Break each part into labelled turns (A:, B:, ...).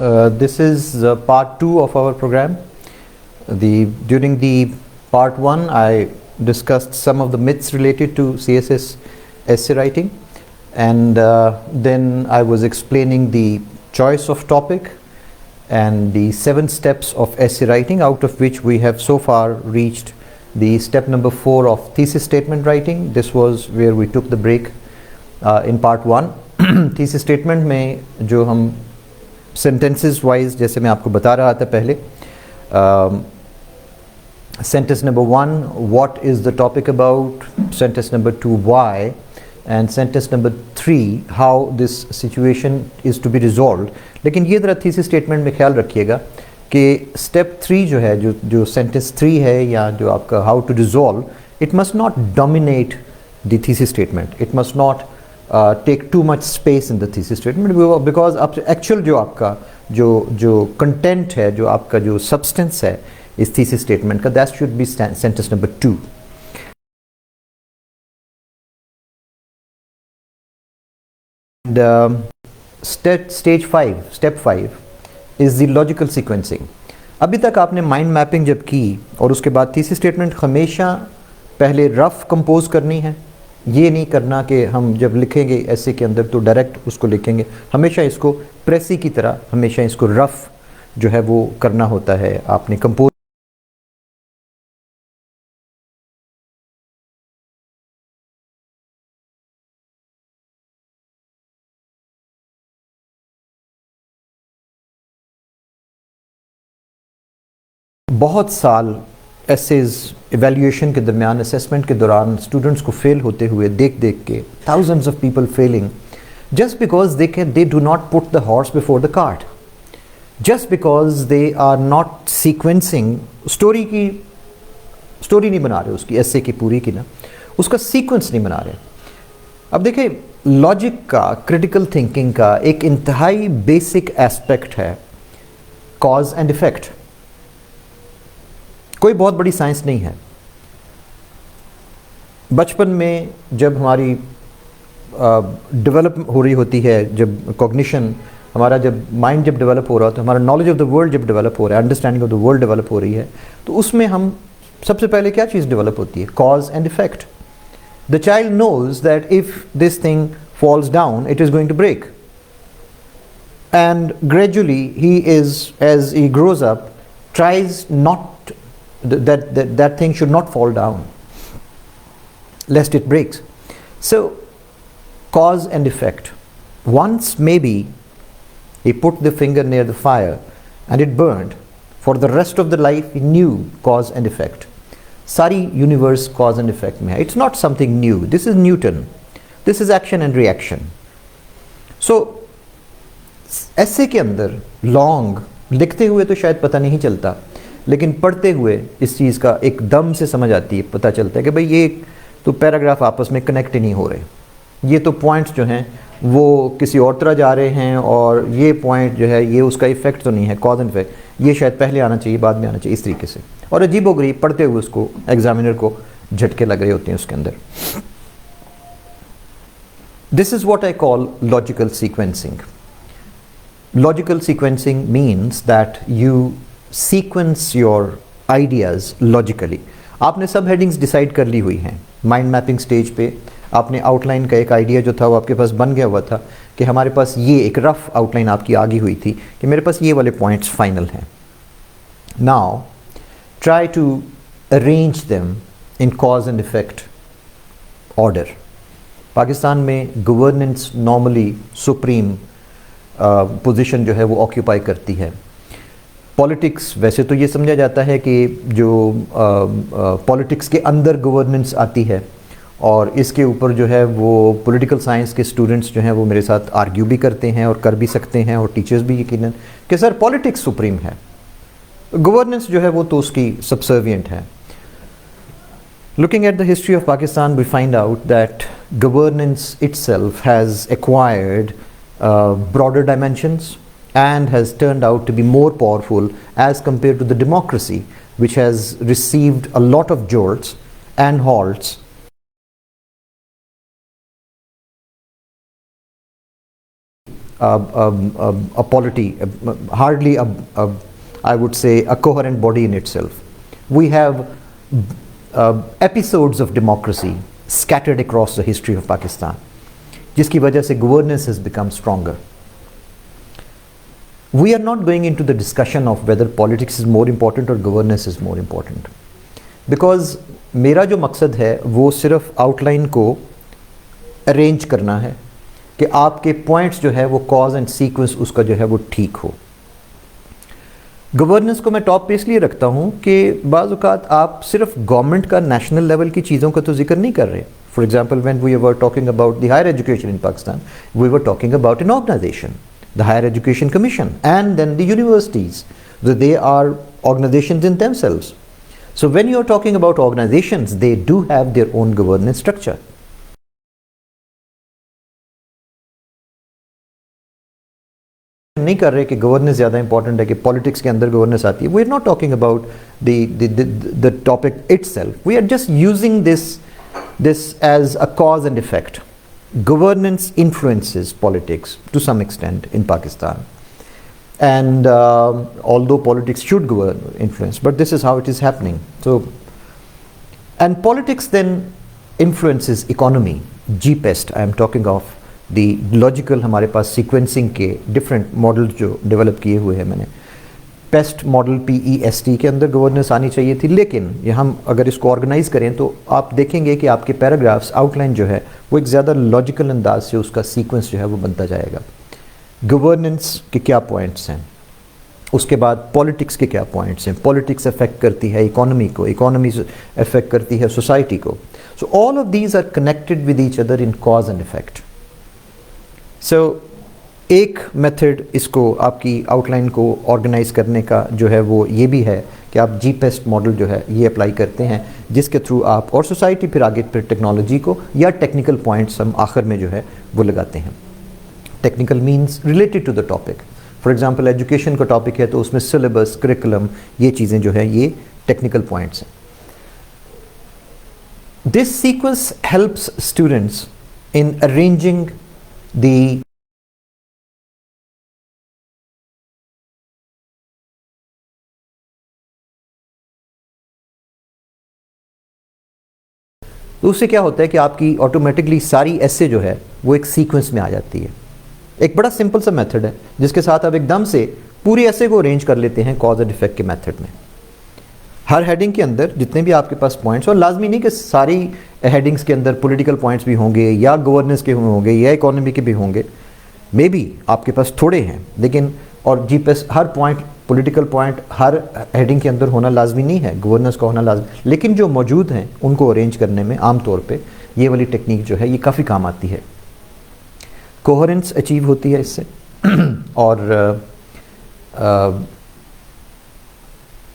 A: This is part 2 of our program. During the part 1, I discussed some of the myths related to CSS essay writing, and then I was explaining the choice of topic and the 7 steps of essay writing, out of which we have so far reached the step number 4 of thesis statement writing. This was where we took the break in part 1. Thesis statement में जो हम sentences wise, जैसे मैं आपको बता रहा था पहले, sentence number 1, what is the topic about, sentence number 2, why, and sentence number 3, how this situation is to be resolved. लेकिन ये ज़रा thesis statement में ख्याल रखिएगा कि step 3 जो है, जो sentence 3 है या जो आपका how to resolve, it must not dominate the thesis statement. It must not take too much space in the thesis statement, because actual जो आपका जो content है, जो आपका जो substance है इस thesis statement का, that should be sentence number 2. And step 5 is the logical sequencing. अभी तक आपने माइंड मैपिंग जब की और उसके बाद थीसिस स्टेटमेंट हमेशा पहले रफ कंपोज करनी है. ये नहीं करना कि हम जब लिखेंगे ऐसे के अंदर तो डायरेक्ट उसको लिखेंगे. हमेशा इसको प्रेसी की तरह हमेशा इसको रफ जो है वो करना होता है. आपने कंपोज बहुत साल एसेज एवेल्यूएशन के दरमियान, असेसमेंट के दौरान स्टूडेंट्स को फेल होते हुए देख के, thousands of people failing just because they do not put the horse before the cart, just because they are not sequencing story नहीं बना रहे उसकी एसे की पूरी की ना, उसका सीक्वेंस नहीं बना रहे. अब देखिए, लॉजिक का, क्रिटिकल थिंकिंग का एक इंतहाई बेसिक एस्पेक्ट है कॉज एंड इफेक्ट. कोई बहुत बड़ी साइंस नहीं है. बचपन में जब हमारी डेवलप हो रही होती है, जब कॉग्निशन हमारा, जब माइंड जब डेवलप हो रहा है, तो हमारा नॉलेज ऑफ द वर्ल्ड जब डेवलप हो रहा है, understanding of the world develop हो रही है, तो उसमें हम सबसे पहले क्या चीज़ डेवलप होती है? Cause and effect. The child knows that if this thing falls down it is going to break, and gradually he is, as he grows up, tries not that thing should not fall down lest it breaks. So cause and effect. Once maybe he put the finger near the fire and it burned. For the rest of the life he knew cause and effect. Sari universe cause and effect mein hai. It's not something new. This is Newton. This is action and reaction. So ऐसे के अंदर long लिखते हुए तो शायद पता नहीं चलता, लेकिन पढ़ते हुए इस चीज़ का एकदम से समझ आती है, पता चलता है कि भाई ये तो पैराग्राफ आपस में कनेक्ट ही नहीं हो रहे, ये तो पॉइंट्स जो हैं वो किसी और तरह जा रहे हैं, और ये पॉइंट जो है ये उसका इफेक्ट तो नहीं है, कॉज एंड इफेक्ट, ये शायद पहले आना चाहिए बाद में आना चाहिए, इस तरीके से. और अजीबोगरीब पढ़ते हुए उसको एग्जामिनर को झटके लग रहे होते हैं उसके अंदर. This is what I call logical sequencing. Logical sequencing means that you sequence your ideas logically. आपने सब हेडिंग्स डिसाइड कर ली हुई हैं. माइंड मैपिंग स्टेज पे आपने आउटलाइन का एक आइडिया जो था वो आपके पास बन गया हुआ था कि हमारे पास ये एक रफ आउटलाइन आपकी आ गई हुई थी कि मेरे पास ये वाले पॉइंट्स फाइनल हैं. Now try to arrange them in cause and effect order. Pakistan में गवर्नेंस नॉर्मली सुप्रीम पोजीशन जो है वो ऑक्यूपाई करती है. पॉलिटिक्स, वैसे तो ये समझा जाता है कि जो पॉलिटिक्स के अंदर गवर्नेंस आती है, और इसके ऊपर जो है वो पॉलिटिकल साइंस के स्टूडेंट्स जो हैं वो मेरे साथ आर्ग्यू भी करते हैं और कर भी सकते हैं, और टीचर्स भी यकीनन, कि सर पॉलिटिक्स सुप्रीम है, गवर्नेंस जो है वो तो उसकी सबसर्विएंट है. Looking at the history of Pakistan, we find out that governance itself has acquired broader dimensions and has turned out to be more powerful as compared to the democracy, which has received a lot of jolts and halts a polity, hardly I would say a coherent body in itself. We have episodes of democracy scattered across the history of Pakistan, जिसकी वजह से governance has become stronger. We are not going into the discussion of whether politics is more important or governance is more important, because मेरा जो मकसद है वो सिर्फ outline को अरेंज करना है कि आपके पॉइंट्स जो है वो कॉज एंड सीक्वेंस उसका जो है वो ठीक हो। गवर्नेंस को मैं टॉप पे इसलिए रखता हूँ कि बाज़ औक़ात आप सिर्फ गवर्नमेंट का नेशनल लेवल की चीज़ों का तो जिक्र नहीं कर रहे। For example, when we were talking about the higher education in Pakistan, we were talking about an organization, the higher education commission, and then the universities, they are organizations in themselves. So when you are talking about organizations, they do have their own governance structure. नहीं कर रहे कि governance ज़्यादा important है कि politics के अंदर governance आती है। We are not talking about the topic itself, we are just using this as a cause and effect. Governance influences politics to some extent in Pakistan, and although politics should influence, but this is how it is happening. So, and politics then influences economy. GPEST, I am talking of the logical, हमारे पास sequencing के different models जो develop किए हुए हैं मैंने। PEST model, PEST के अंदर governance आनी चाहिए थी, लेकिन ये हम अगर इसको ऑर्गेनाइज करें तो आप देखेंगे कि आपके पैराग्राफ्स आउटलाइन जो है वो एक ज़्यादा लॉजिकल अंदाज से उसका सीक्वेंस जो है वो बनता जाएगा। गवर्नेंस के क्या पॉइंट्स हैं, उसके बाद पॉलिटिक्स के क्या पॉइंट्स हैं, पॉलिटिक्स अफेक्ट करती है इकोनॉमी को, इकोनॉमी अफेक्ट करती है सोसाइटी को। So all of these are connected with each other in cause and effect. सो एक मेथड इसको आपकी आउटलाइन को ऑर्गेनाइज करने का जो है वो ये भी है कि आप GPEST मॉडल जो है ये अप्लाई करते हैं, जिसके थ्रू आप और सोसाइटी फिर आगे फिर टेक्नोलॉजी को या टेक्निकल पॉइंट्स हम आखिर में जो है वो लगाते हैं। Technical means related to the topic. For example, education का टॉपिक है तो उसमें सिलेबस, करिकुलम, ये चीज़ें जो है ये टेक्निकल पॉइंट्स हैं। This sequence helps students in arranging the तो उससे क्या होता है कि आपकी ऑटोमेटिकली सारी ऐसे जो है वो एक सीक्वेंस में आ जाती है। एक बड़ा सिंपल सा मेथड है जिसके साथ आप एकदम से पूरी ऐसे को अरेंज कर लेते हैं कॉज एंड इफेक्ट के मेथड में। हर हेडिंग के अंदर जितने भी आपके पास पॉइंट्स, और लाजमी नहीं कि सारी हेडिंग्स के अंदर पॉलिटिकल पॉइंट्स भी होंगे या गवर्नेंस के होंगे या इकोनॉमी के भी होंगे, मे बी आपके पास थोड़े हैं, लेकिन और GPEST हर पॉइंट, पॉलिटिकल पॉइंट हर हेडिंग के अंदर होना लाजमी नहीं है, गवर्नेंस का होना लाजमी, लेकिन जो मौजूद हैं उनको अरेंज करने में आम तौर पे ये वाली टेक्निक जो है ये काफ़ी काम आती है। कोहेरेंस अचीव होती है इससे और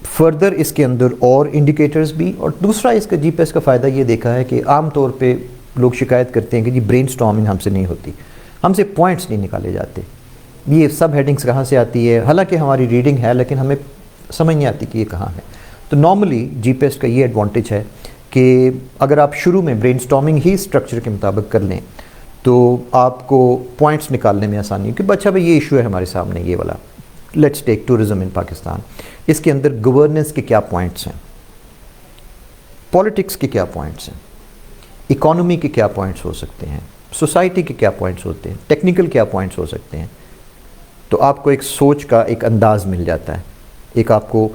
A: फर्दर इसके अंदर और इंडिकेटर्स भी। और दूसरा इसका GPEST का फ़ायदा ये देखा है कि आम तौर पे लोग शिकायत करते हैं कि जी ब्रेनस्टॉर्मिंग हमसे नहीं होती, हमसे पॉइंट्स नहीं निकाले जाते, ये सब हेडिंग्स कहाँ से आती है, हालांकि हमारी रीडिंग है लेकिन हमें समझ नहीं आती कि ये कहाँ है। तो नॉर्मली GPEST का ये एडवांटेज है कि अगर आप शुरू में ब्रेनस्टॉर्मिंग ही स्ट्रक्चर के मुताबिक कर लें तो आपको पॉइंट्स निकालने में आसानी है कि अच्छा भाई ये इशू है हमारे सामने, ये वाला। Let's take tourism in Pakistan, इसके अंदर गवर्नेंस के क्या पॉइंट्स हैं, पॉलिटिक्स के क्या पॉइंट्स हैं, इकोनॉमी के क्या पॉइंट्स हो सकते हैं, सोसाइटी के क्या पॉइंट्स होते हैं, टेक्निकल क्या पॉइंट्स हो सकते हैं। तो आपको एक सोच का एक अंदाज़ मिल जाता है, एक आपको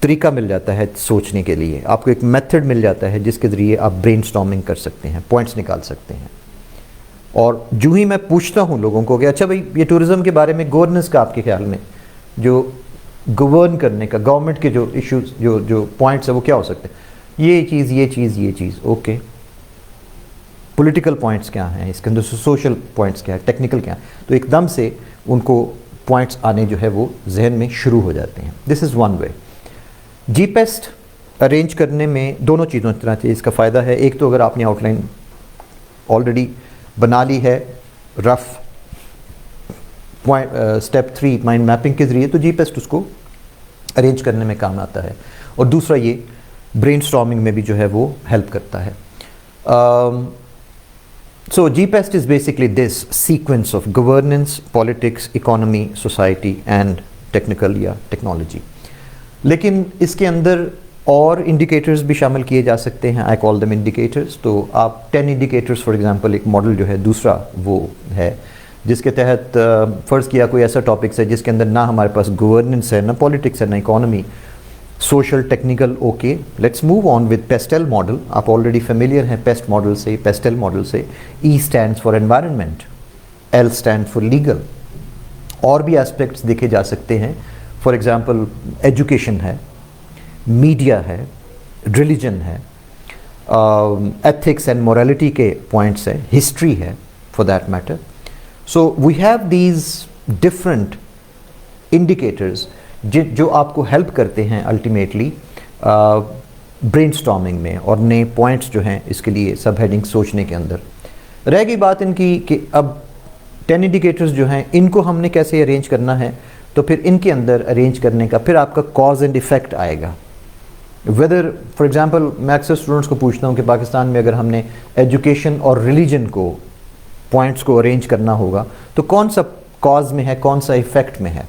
A: तरीका मिल जाता है सोचने के लिए, आपको एक मेथड मिल जाता है जिसके ज़रिए आप ब्रेनस्टॉर्मिंग कर सकते हैं, पॉइंट्स निकाल सकते हैं। और जो ही मैं पूछता हूँ लोगों को कि अच्छा भाई ये टूरिज़म के बारे में गवर्नेंस का आपके ख्याल में जो गवर्न करने का, गवर्नमेंट के जो इश्यूज जो पॉइंट्स है वो क्या हो सकते हैं, ये चीज़ ये चीज़ ये चीज़, ओके। पॉलिटिकल पॉइंट्स क्या हैं इसके अंदर, सोशल पॉइंट्स क्या है, टेक्निकल क्या है, तो एकदम से उनको पॉइंट्स आने जो है वो जहन में शुरू हो जाते हैं। This is one way. GPEST arrange करने में दोनों चीज़ों की तरह से इसका फ़ायदा है। एक तो अगर आपने आउटलाइन ऑलरेडी बना ली है rough point step 3 mind mapping के ज़रिए, तो GPEST उसको अरेंज करने में काम आता है। और दूसरा ये ब्रेनस्टॉर्मिंग में भी जो है वो हेल्प करता है। So GPEST is basically this sequence of governance, politics, economy, society and technical या technology. लेकिन इसके अंदर और इंडिकेटर्स भी शामिल किए जा सकते हैं. I call them indicators. तो आप 10 इंडिकेटर्स फॉर एग्जांपल, एक मॉडल जो है दूसरा वो है जिसके तहत फ़र्ज़ किया कोई ऐसा टॉपिक्स है जिसके अंदर ना हमारे पास गवर्नेंस है, ना पॉलिटिक्स है, ना economy, social, technical. Okay, let's move on with PESTEL model. आप ऑलरेडी फेमिलियर हैं पेस्ट मॉडल से, पेस्टेल मॉडल से. E stands for environment, L stand for legal. और भी एस्पेक्ट्स देखे जा सकते हैं. फॉर एग्जांपल एजुकेशन है, मीडिया है, रिलीजन है, एथिक्स एंड मोरालिटी के पॉइंट्स हैं, हिस्ट्री है for that matter. So we have these different indicators जो आपको हेल्प करते हैं अल्टीमेटली ब्रेनस्टॉर्मिंग में और नए पॉइंट्स जो हैं इसके लिए सब हेडिंग सोचने के अंदर. रह गई बात इनकी कि अब 10 इंडिकेटर्स जो हैं इनको हमने कैसे अरेंज करना है. तो फिर इनके अंदर अरेंज करने का फिर आपका कॉज एंड इफ़ेक्ट आएगा. वेदर फॉर एग्जांपल मैं अक्सर स्टूडेंट्स को पूछता हूँ कि पाकिस्तान में अगर हमने एजुकेशन और रिलीजन को पॉइंट्स को अरेंज करना होगा तो कौन सा कॉज में है, कौन सा इफ़ेक्ट में है.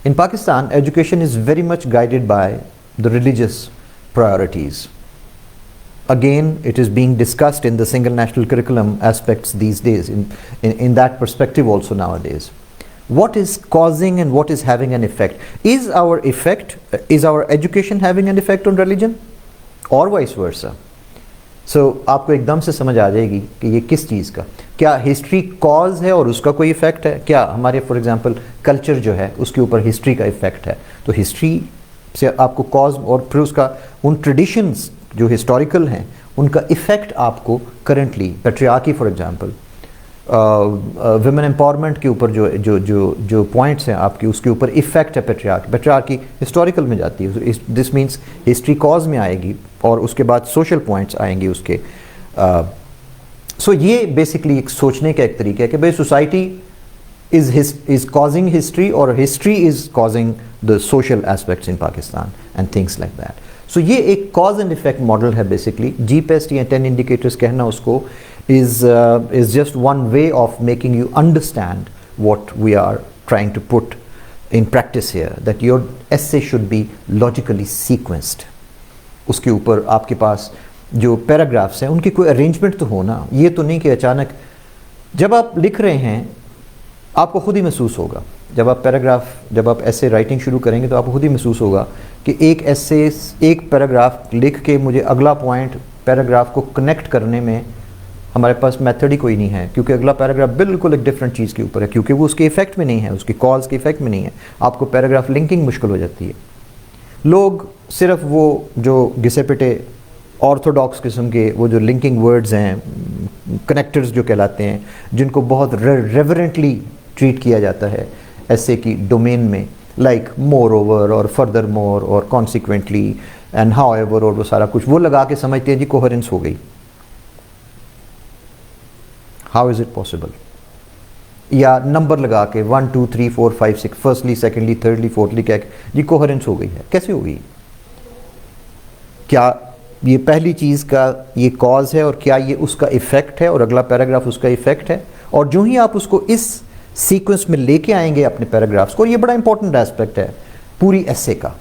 A: In Pakistan, education is very much guided by the religious priorities. Again, it is being discussed in the single national curriculum aspects these days, in that perspective also nowadays. What is causing and what is having an effect? Is our education having an effect on religion or vice versa? So, आपको एकदम से समझ आ जाएगी कि ये किस चीज़ का, क्या हिस्ट्री कॉज है और उसका कोई इफ़ेक्ट है, क्या हमारे फॉर एग्जांपल कल्चर जो है उसके ऊपर हिस्ट्री का इफ़ेक्ट है. तो हिस्ट्री से आपको कॉज और फिर उसका उन ट्रेडिशंस जो हिस्टोरिकल हैं उनका इफ़ेक्ट आपको currently patriarchy for example, women empowerment के ऊपर जो जो जो जो पॉइंट्स हैं आपकी उसके ऊपर इफ़ेक्ट है. पैट्रियार्की हिस्टोरिकल में जाती है. दिस मीन्स हिस्ट्री कॉज में आएगी और उसके बाद सोशल पॉइंट्स आएंगे उसके. सो ये बेसिकली एक सोचने का एक तरीका है कि भाई सोसाइटी इज कॉजिंग हिस्ट्री और history is causing the social aspects in Pakistan and things like that. So ये एक कॉज एंड इफेक्ट मॉडल है बेसिकली. जीपेस्ट या 10 इंडिकेटर्स कहना उसको is just one way of making you understand what we are trying to put in practice here, that your essay should be logically sequenced. उसके ऊपर आपके पास जो पैराग्राफ्स हैं उनकी कोई अरेंजमेंट तो होना. ये तो नहीं कि अचानक जब आप लिख रहे हैं आपको खुद ही महसूस होगा, जब आप ऐसे राइटिंग शुरू करेंगे तो आपको खुद ही महसूस होगा कि एक ऐसे एक पैराग्राफ लिख के मुझे अगला पॉइंट पैराग्राफ को कनेक्ट करने में हमारे पास मेथड ही कोई नहीं है, क्योंकि अगला पैराग्राफ बिल्कुल एक डिफरेंट चीज़ के ऊपर है, क्योंकि वो उसके इफेक्ट में नहीं है, उसकी कॉज के इफेक्ट में नहीं है. आपको पैराग्राफ लिंकिंग मुश्किल हो जाती है. लोग सिर्फ वो जो घिसे पिटे ऑर्थोडॉक्स किस्म के वो जो लिंकिंग वर्ड्स हैं, कनेक्टर्स जो कहलाते हैं, जिनको बहुत रेवरेंटली ट्रीट किया जाता है ऐसे की डोमेन में, लाइक मोर ओवर और फर्दर मोर और कॉन्सिक्वेंटली एंड हाउ एवर और वो सारा कुछ वो लगा के समझते हैं जी कोहेरेंस हो गई. How is it possible? या नंबर लगा के 1 2 3 4 5 6 फर्स्टली, सेकेंडली, थर्डली, फोर्थली कह के जी कोहेरेंस हो गई है. कैसे हो गई? क्या ये पहली चीज़ का ये कॉज है और क्या ये उसका इफ़ेक्ट है और अगला पैराग्राफ उसका इफ़ेक्ट है? और जो ही आप उसको इस सीक्वेंस में लेके आएंगे अपने पैराग्राफ्स को, ये बड़ा इंपॉर्टेंट एस्पेक्ट है पूरी एस्से का,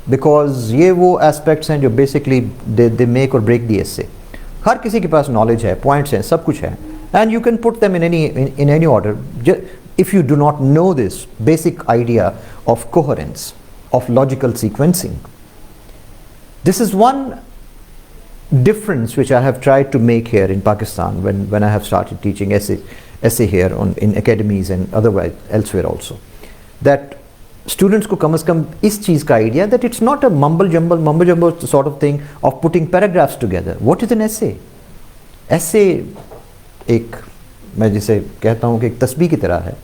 A: बिकॉज ये वो एस्पेक्ट्स हैं जो बेसिकली दे मेक और ब्रेक दी एस्से. हर किसी के पास नॉलेज है, पॉइंट्स हैं, सब कुछ है, and you can put them in any order. If you do not know this basic idea of coherence, of logical sequencing, this is one difference which I have tried to make here in Pakistan when I have started teaching essay here in academies and otherwise elsewhere also, that students को कम से कम इस चीज़ का idea that it's not a mumble jumble sort of thing of putting paragraphs together. What is an essay? Essay एक, मैं जिसे कहता हूँ कि एक तस्बीह की तरह है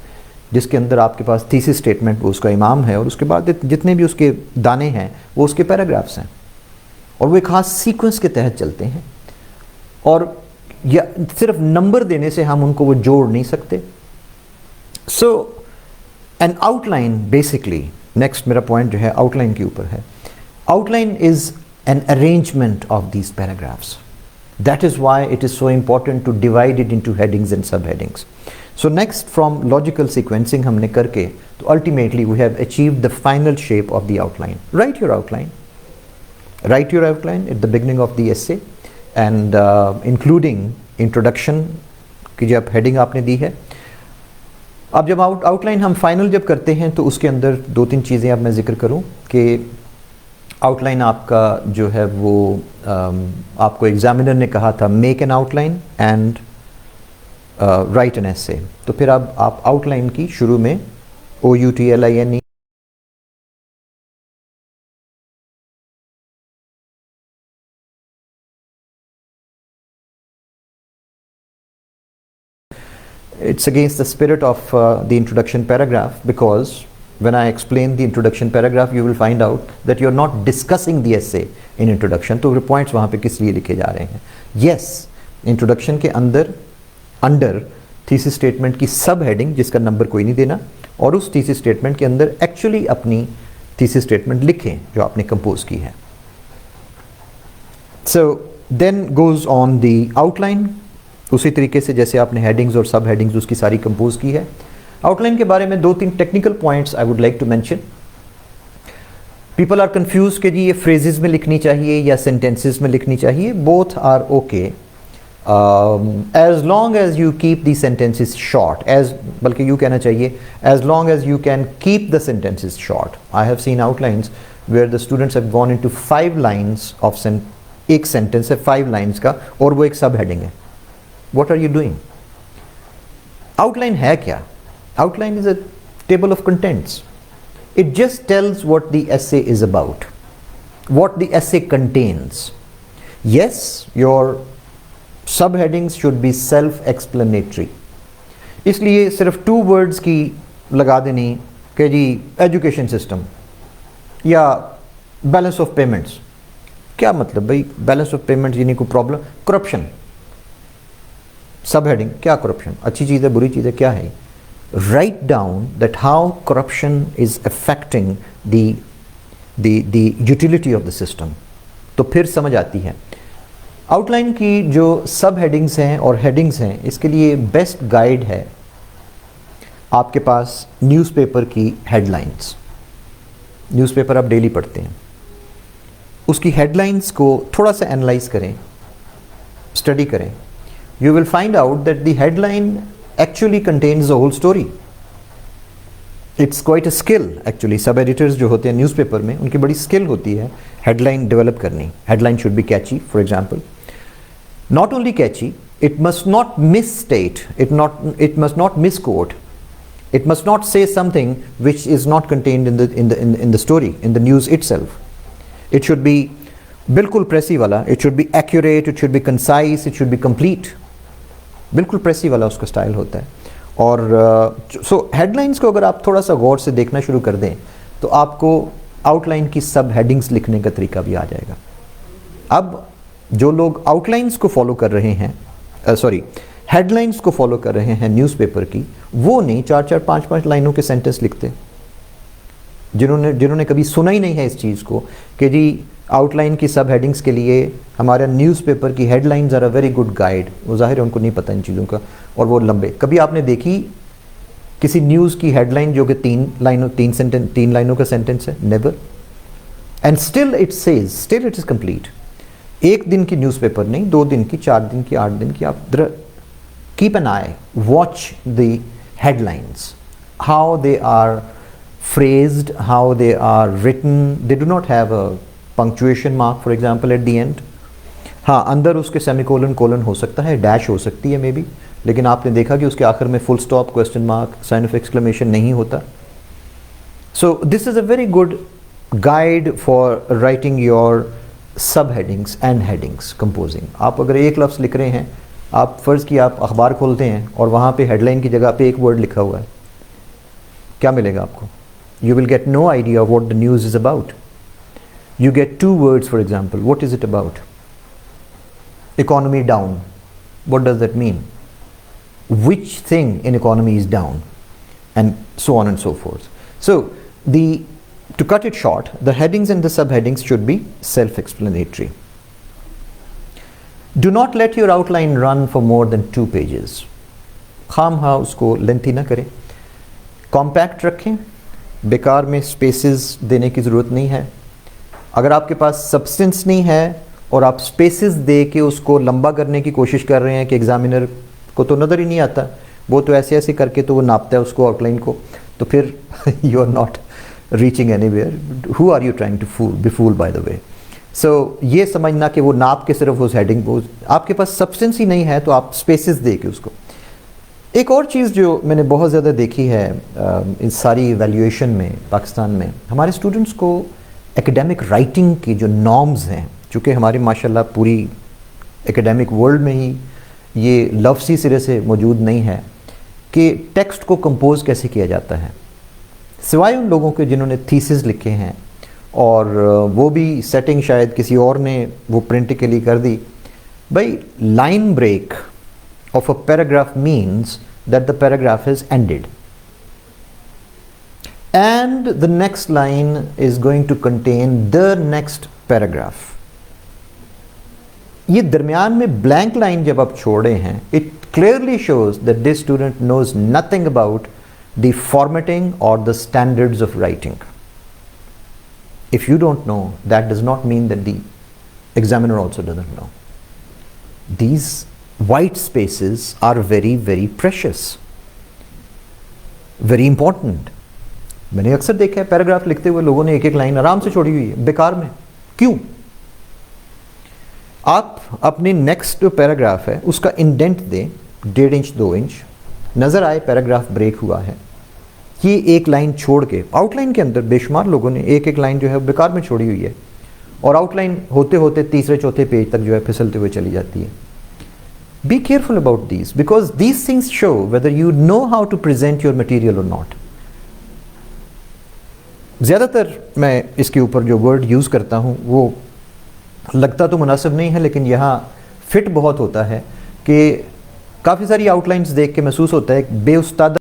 A: जिसके अंदर आपके पास थीसिस स्टेटमेंट वो उसका इमाम है और उसके बाद जितने भी उसके दाने हैं वो उसके पैराग्राफ्स हैं और वो एक खास सीक्वेंस के तहत चलते हैं. और या सिर्फ नंबर देने से हम उनको वो जोड़ नहीं सकते. सो एन आउटलाइन बेसिकली, नेक्स्ट मेरा पॉइंट जो है आउटलाइन के ऊपर है. Outline is an arrangement of these paragraphs. That is why it is so important to divide it into headings and subheadings. So next, from logical sequencing हमने करके, तो ultimately we have achieved the final shape of the outline. Write your outline. Write your outline at the beginning of the essay, and including introduction की जब heading आपने दी है. अब जब outline हम फाइनल जब करते हैं तो उसके अंदर दो तीन चीज़ें अब मैं जिक्र करूं कि आउटलाइन आपका जो है वो आपको एग्जामिनर ने कहा था make an outline and right an essay. तो फिर अब आप आउटलाइन की शुरू में OUTLINE it's against the spirit of the introduction paragraph, because when I explain the introduction paragraph you will find out that you're not discussing the essay in introduction. तो points वहाँ पे किस लिए लिखे जा रहे हैं? Yes, introduction के अंदर thesis statement की सब heading जिसका नंबर कोई नहीं देना, और उस thesis statement के अंदर actually अपनी thesis statement लिखें जो आपने compose की है. So then goes on the outline. उसी तरीके से जैसे आपने हेडिंग्स और सब हेडिंग्स उसकी सारी कंपोज की है. आउटलाइन के बारे में दो तीन technical points I would like to mention. People are confuse कि जी ये फ्रेजेस में लिखनी चाहिए या सेंटेंसेस में लिखनी चाहिए. Both are okay as long as you keep the sentences short, as बल्कि यू कहना चाहिए as long as you can keep the sentences short. I have seen outlines where the students have gone into 5 lines of एक sentence है 5 lines का और वो एक सब हेडिंग है. What are you doing? Outline है क्या? Outline is a table of contents. It just tells what the essay is about, what the essay contains. Yes, your subheadings should be self-explanatory. इसलिए सिर्फ 2 words की लगा देनी कि जी education system या balance of payments. क्या मतलब भाई बैलेंस ऑफ पेमेंट्स यानी कोई प्रॉब्लम? करप्शन. सब हेडिंग क्या करप्शन? अच्छी चीज़ है बुरी चीज़ है क्या है? Write down that how corruption is affecting the utility of the system. तो फिर समझ आती है. आउटलाइन की जो सब हेडिंग्स हैं और हेडिंग्स हैं इसके लिए बेस्ट गाइड है आपके पास न्यूज़पेपर की हेडलाइंस. न्यूज़पेपर आप डेली पढ़ते हैं, उसकी हेडलाइंस को थोड़ा सा एनालाइज करें, स्टडी करें. You will find out that the headline actually contains the whole story. It's quite a skill actually. Sub editors जो होते हैं न्यूज़पेपर में उनकी बड़ी स्किल होती है हेडलाइन डेवलप करनी. Headline should be catchy, for example. Not only catchy, it must not misstate. It must not misquote. It must not say something which is not contained in the story, in the news itself. It should be बिल्कुल प्रेसी वाला. It should be accurate. It should be concise. It should be complete. बिल्कुल प्रेसी वाला उसका style होता है. और सो headlines को अगर आप थोड़ा सा गौर से देखना शुरू कर दें तो आपको आउटलाइन की सब हेडिंग्स लिखने का तरीका भी आ जाएगा. अब जो लोग आउटलाइंस को फॉलो कर रहे हैं, हेडलाइंस को फॉलो कर रहे हैं न्यूज़पेपर की, वो नहीं 4-4 5-5 लाइनों के सेंटेंस लिखते. जिन्होंने कभी सुना ही नहीं है इस चीज़ को कि जी आउटलाइन की सब हेडिंग्स के लिए हमारा न्यूज़पेपर की headlines are a very good guide. वो जाहिर है उनको नहीं पता इन चीज़ों का. और वो लंबे, कभी आपने देखी किसी न्यूज़ की हेडलाइन जो कि 3 लाइनों का सेंटेंस है? Never. And still it says, still it is complete. एक दिन की न्यूज़पेपर नहीं, 2 दिन की, 4 दिन की, 8 दिन की. आप keep an eye, watch the headlines, how they are phrased, how they are written. They do not have a punctuation mark, for example, at the end. हाँ, अंदर उसके सेमीकोलन कोलन हो सकता है, डैश हो सकती है मे बी, लेकिन आपने देखा कि उसके आखिर में full stop, question mark, sign of exclamation नहीं होता. So this is a very good guide for writing your sub headings and headings composing. आप अगर एक लफ्ज़ लिख रहे हैं, आप फ़र्ज़ की आप अखबार खोलते हैं और वहाँ पे हेडलाइन की जगह पे एक वर्ड लिखा हुआ है, क्या मिलेगा आपको? You will get no idea of what the news is about. You get 2 words, for example. What is it about? Economy down. What does that mean? Which thing in economy is down? And so on and so forth. So, to cut it short, the headings and the subheadings should be self-explanatory. Do not let your outline run for more than 2 pages. खामखा उसको lengthy ना करें, compact रखें, बेकार में spaces देने की ज़रूरत नहीं है। अगर आपके पास सब्सटेंस नहीं है और आप स्पेसेस दे के उसको लंबा करने की कोशिश कर रहे हैं कि एग्जामिनर को तो नज़र ही नहीं आता, वो तो ऐसे ऐसे करके तो वो नापता है उसको आउटलाइन को, तो फिर you are not reaching anywhere. Who are you trying to be fool by the way. So ये समझना कि वो नाप के सिर्फ उस हेडिंग को, आपके पास सब्सटेंस ही नहीं है तो आप स्पेसेस दे के उसको। एक और चीज़ जो मैंने बहुत ज़्यादा देखी है इस सारी इवैल्यूएशन में पाकिस्तान में, हमारे स्टूडेंट्स को एकेडमिक राइटिंग की जो नॉर्म्स हैं, चूँकि हमारी माशाल्लाह पूरी एकेडमिक वर्ल्ड में ही ये लफ्ज़ी सिरे से मौजूद नहीं है कि टेक्स्ट को कंपोज कैसे किया जाता है, सिवाय उन लोगों के जिन्होंने थीसिस लिखे हैं और वो भी सेटिंग शायद किसी और ने वो प्रिंटिकली कर दी। भाई line break of a paragraph means that the paragraph is ended and the next line is going to contain the next paragraph. ये दरमियान में blank line जब आप छोड़े हैं, it clearly shows that this student knows nothing about the formatting or the standards of writing. If you don't know, that does not mean that the examiner also doesn't know. These white spaces are very very precious, very important. मैंने अक्सर देखा है paragraph लिखते हुए लोगों ने एक एक लाइन आराम से छोड़ी हुई है बेकार में। क्यों? आप अपने नेक्स्ट जो पैराग्राफ है उसका इंडेंट दें 1.5 इंच 2 इंच, नज़र आए पैराग्राफ ब्रेक हुआ है। ये एक लाइन छोड़ के आउटलाइन के अंदर बेशुमार लोगों ने एक एक लाइन जो है बेकार में छोड़ी हुई है और आउटलाइन होते होते तीसरे चौथे पेज तक जो है फिसलते हुए चली जाती है। Be careful about these because these things show whether you know how to present your material or not. ज़्यादातर मैं इसके ऊपर जो वर्ड यूज़ करता हूँ वो लगता तो मुनासिब नहीं है, लेकिन यहाँ फिट बहुत होता है कि काफ़ी सारी आउटलाइंस देख के महसूस होता है बेउस्तादा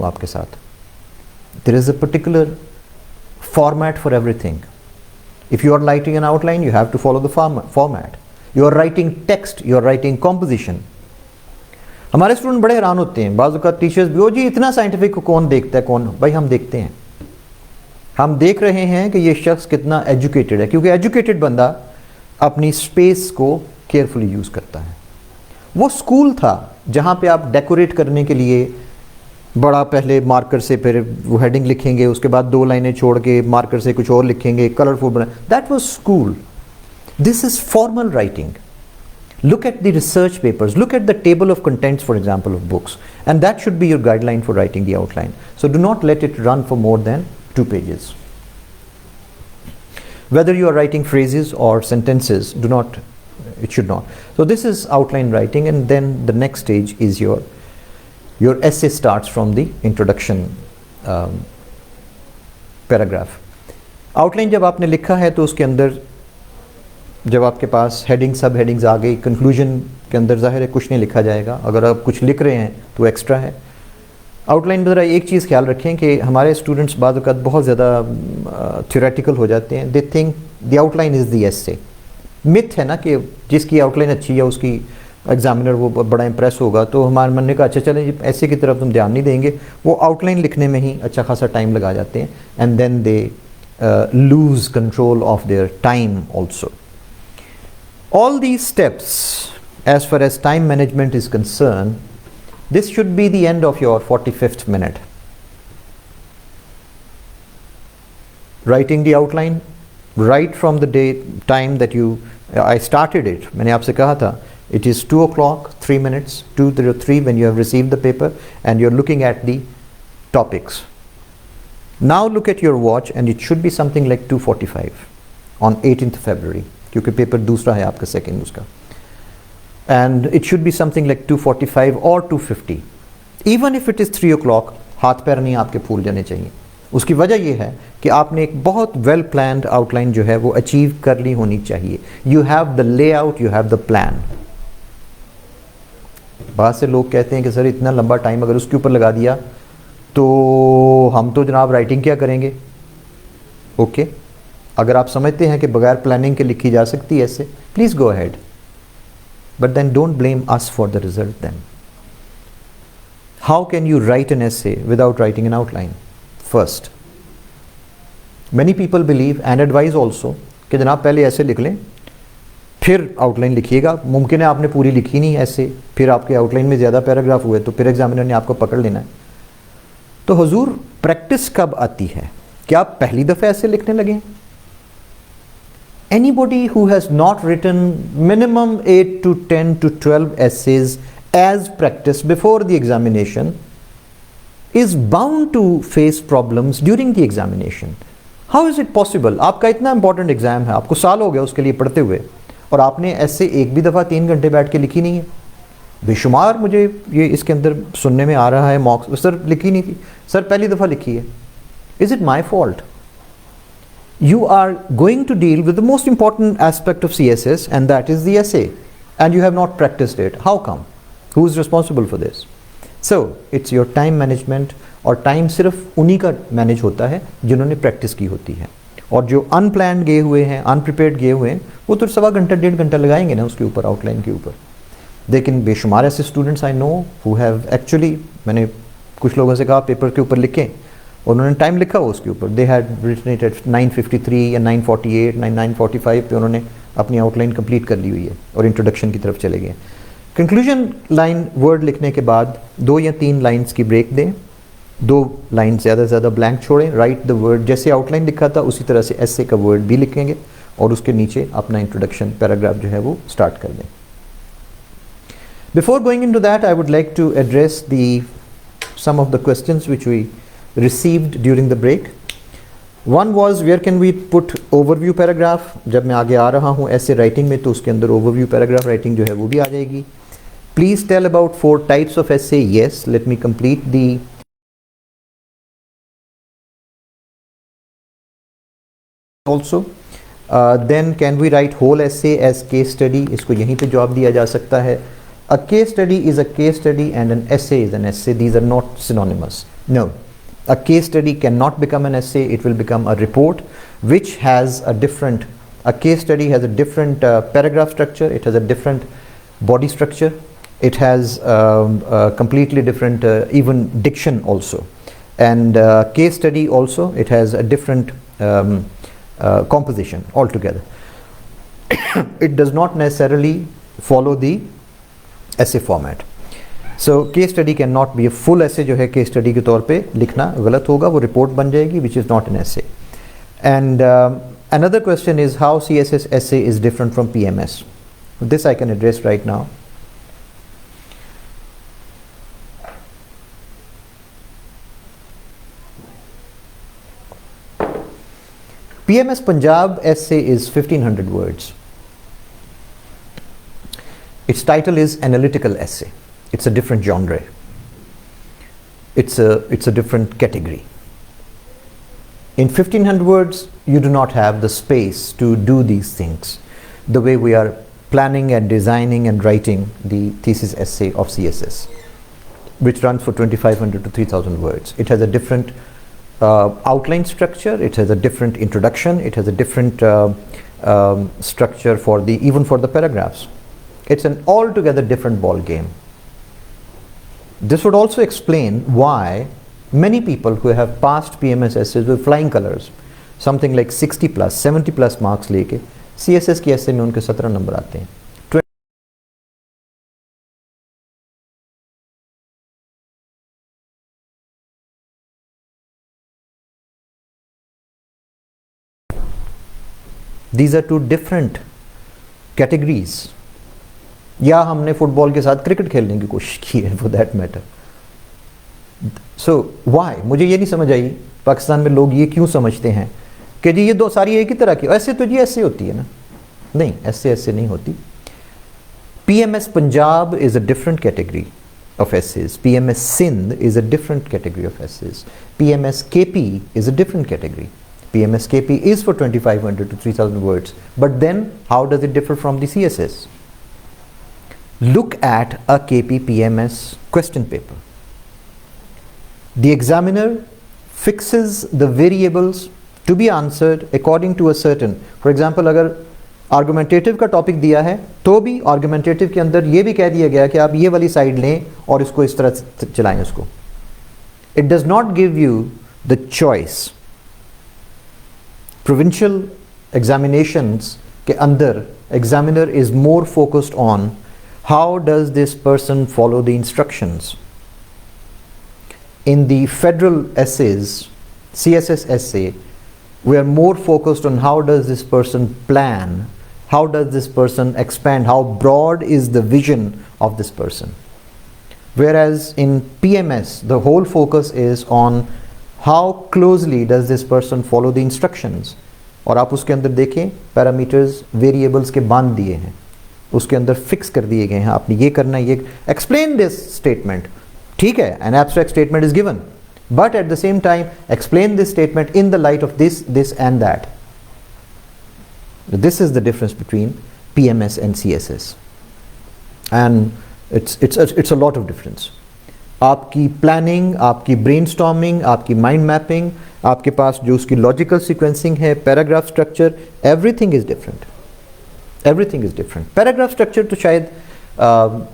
A: आपके साथ। There is a particular format for everything. If you are writing an outline, you have to follow the format. You are writing text, you are writing composition. हमारे स्टूडेंट बड़े हैरान होते हैं, बाज़ औक़ात टीचर्स भी, ओ जी इतना साइंटिफिक को कौन देखता है, कौन? भाई हम देखते हैं, हम देख रहे हैं कि ये शख्स कितना एजुकेटेड है, क्योंकि एजुकेटेड बंदा अपनी स्पेस को केयरफुली यूज़ करता है। वो स्कूल था जहाँ पे आप डेकोरेट करने के लिए बड़ा पहले मार्कर से फिर वो हेडिंग लिखेंगे, उसके बाद 2 लाइनें छोड़ के मार्कर से कुछ और लिखेंगे, कलरफुल बना, that was school. This is formal writing. Look at the research papers, look at the table of contents, for example, of books, and that should be your guideline for writing the outline. So do not let it run for more than 2 pages. Whether you are writing phrases or sentences, it should not. So this is outline writing, and then the next stage is your essay starts from the introduction paragraph. Outline जब आपने लिखा है तो उसके अंदर जब आपके पास heading सब हेडिंग्स आ गई, कंक्लूजन के अंदर ज़ाहिर है कुछ नहीं लिखा जाएगा। अगर आप कुछ लिख रहे हैं तो एक्स्ट्रा है। आउटलाइन में ज़रा एक चीज़ ख्याल रखें कि हमारे स्टूडेंट्स बाद वक़्त बहुत ज़्यादा थ्योरेटिकल हो जाते हैं। They think the outline is the essay. Myth है ना कि जिसकी आउटलाइन अच्छी है उसकी एग्जामिनर वो बड़ा इंप्रेस होगा, तो हमारे मन ने कहा अच्छा चलें ऐसे की तरफ तुम ध्यान नहीं देंगे। वो आउटलाइन लिखने में ही अच्छा खासा टाइम लगा जाते हैं, and then they lose control of their time also. All these steps, as far as time management is concerned, this should be the end of your 45th minute. Writing the outline, right from the time that I started it. मैंने आपसे कहा था, it is 2 o'clock, 3 minutes, 2:03 when you have received the paper and you're looking at the topics. Now look at your watch and it should be something like 2:45 on 18th February. क्योंकि paper दूसरा है आपका second उसका, and it should be something like 2:45 और 2:50। Even if it is 3 o'clock, हाथ पैर नहीं आपके फूल जाने चाहिए। उसकी वजह यह है कि आपने एक बहुत वेल प्लान्ड आउटलाइन जो है वो अचीव कर ली होनी चाहिए. You have the layout, you have the plan. बहुत से लोग कहते हैं कि सर इतना लंबा टाइम अगर उसके ऊपर लगा दिया तो हम तो जनाब राइटिंग क्या करेंगे. ओके, अगर आप समझते हैं कि बगैर प्लानिंग के लिखी जा सकती है ऐसे, please go ahead, but then don't blame us for the result. Then how can you write an essay without writing an outline? First, many people believe and advise also कि जनाब पहले ऐसे लिख लें फिर आउटलाइन लिखिएगा. मुमकिन है आपने पूरी लिखी नहीं ऐसे, फिर आपके आउटलाइन में ज़्यादा पैराग्राफ हुए तो फिर एग्जामिनर ने आपको पकड़ लेना है. तो हुजूर प्रैक्टिस कब आती है? क्या आप पहली दफ़ा ऐसे लिखने लगे? Anybody who has not written minimum 8 to 10 to 12 essays as practice before the examination is bound to face problems during the examination. How is it possible? आपका इतना important exam है, आपको साल हो गया उसके लिए पढ़ते हुए, और आपने ऐसे एक भी दफ़ा 3 घंटे बैठ के लिखी नहीं है. बेशुमार मुझे ये इसके अंदर सुनने में आ रहा है मॉक्स, सर लिखी नहीं थी, सर पहली दफ़ा लिखी है. Is it my fault? You are going to deal with the most important aspect of CSS, and that is the essay, and you have not practiced it. How come? Who is responsible for this? So it's your time management, और time सिर्फ उन्हीं का manage होता है जिन्होंने practice की होती है, और जो अनप्लान्ड गए हुए हैं, अनप्रिपेयर्ड गए हुए हैं, वो तो सवा घंटा 1.5 घंटा लगाएंगे ना उसके ऊपर, आउटलाइन के ऊपर. लेकिन बेशुमार ऐसे students I know who have actually, मैंने कुछ लोगों से कहा पेपर के ऊपर लिखें, उन्होंने टाइम लिखा हो उसके ऊपर, they had written it at 9:53 या 9:48, 9:45 पे उन्होंने अपनी आउटलाइन कंप्लीट कर ली हुई है और इंट्रोडक्शन की तरफ चले गए. कंक्लूजन लाइन वर्ड लिखने के बाद 2 या 3 लाइन्स की ब्रेक दें, 2 लाइन ज़्यादा से ज़्यादा ब्लैंक छोड़ें, राइट द वर्ड जैसे आउटलाइन लिखा था उसी तरह से ऐसे का वर्ड भी लिखेंगे, और उसके नीचे अपना इंट्रोडक्शन पैराग्राफ जो है वो स्टार्ट कर दें. Before going into that I would like to address the some of the questions which we received during the break. One was where can we put overview paragraph. जब मैं आगे आ रहा हूँ ऐसे राइटिंग में तो उसके अंदर overview paragraph राइटिंग जो है वो भी आ जाएगी. Please tell about 4 types of essay. Yes, let me complete the also. Then can we write whole essay as case study? इसको यहीं पे जवाब दिया जा सकता है. A case study is a case study and an essay is an essay. These are not synonymous. No. A case study cannot become an essay. It will become a report which has a different, a case study has a different paragraph structure. It has a different body structure. It has a completely different even diction also. And case study also, it has a different composition altogether. It does not necessarily follow the essay format. So case study cannot be a full essay जो है case study के तौर पे लिखना गलत होगा, वो report बन जाएगी which is not an essay. And another question is how CSS essay is different from PMS. This I can address right now. PMS Punjab essay is 1500 words. Its title is analytical essay. It's a different genre. It's a different category. In 1500 words, you do not have the space to do these things the way we are planning and designing and writing the thesis essay of CSS, which runs for 2500 to 3000 words. It has a different outline structure. It has a different introduction. It has a different structure for even for the paragraphs. It's an altogether different ball game. This would also explain why many people who have passed PMS essays with flying colors, something like 60 plus, 70 plus marks लेके CSS की essay में उनके 17 number आते हैं. These are 2 different categories. या हमने football के साथ क्रिकेट खेलने की कोशिश की है for that matter. So why, मुझे ये नहीं समझ आई पाकिस्तान में लोग ये क्यों समझते हैं कि जी ये 2 सारी एक ही तरह की, ऐसे तो जी ऐसे होती है ना. नहीं, ऐसे नहीं होती. PMS Punjab is a different category. of essays. PMS Sindh is a different category of essays. PMS KP is a different category. PMS KP is for 2500 to 3000 words. But then how does it differ from the CSS? Look at a KP PMS question paper. The examiner fixes the variables to be answered according to a certain, for example, अगर argumentative का topic दिया है तो भी argumentative के अंदर ये भी कह दिया गया कि आप ये वाली साइड लें और इसको इस तरह से चलाएं उसको. It does not give you the choice. Provincial examinations के अंदर examiner is more focused on how does this person follow the instructions. In the federal essays, CSS essay, we are more focused on how does this person plan, how does this person expand, how broad is the vision of this person. Whereas in PMS, the whole focus is on how closely does this person follow the instructions. और आप उसके अंदर देखें parameters variables के बांध दिए हैं, उसके अंदर फिक्स कर दिए गए हैं, आपने ये करना है, ये एक्सप्लेन दिस स्टेटमेंट. ठीक है, an abstract statement is given, but at the same time explain this statement in the light of this, this and that. This is the difference between PMS and CSS, and it's a lot of difference. आपकी planning, आपकी brainstorming, आपकी mind mapping, आपके पास जो उसकी logical sequencing है, paragraph structure, everything is different. Everything is different. Paragraph structure तो शायद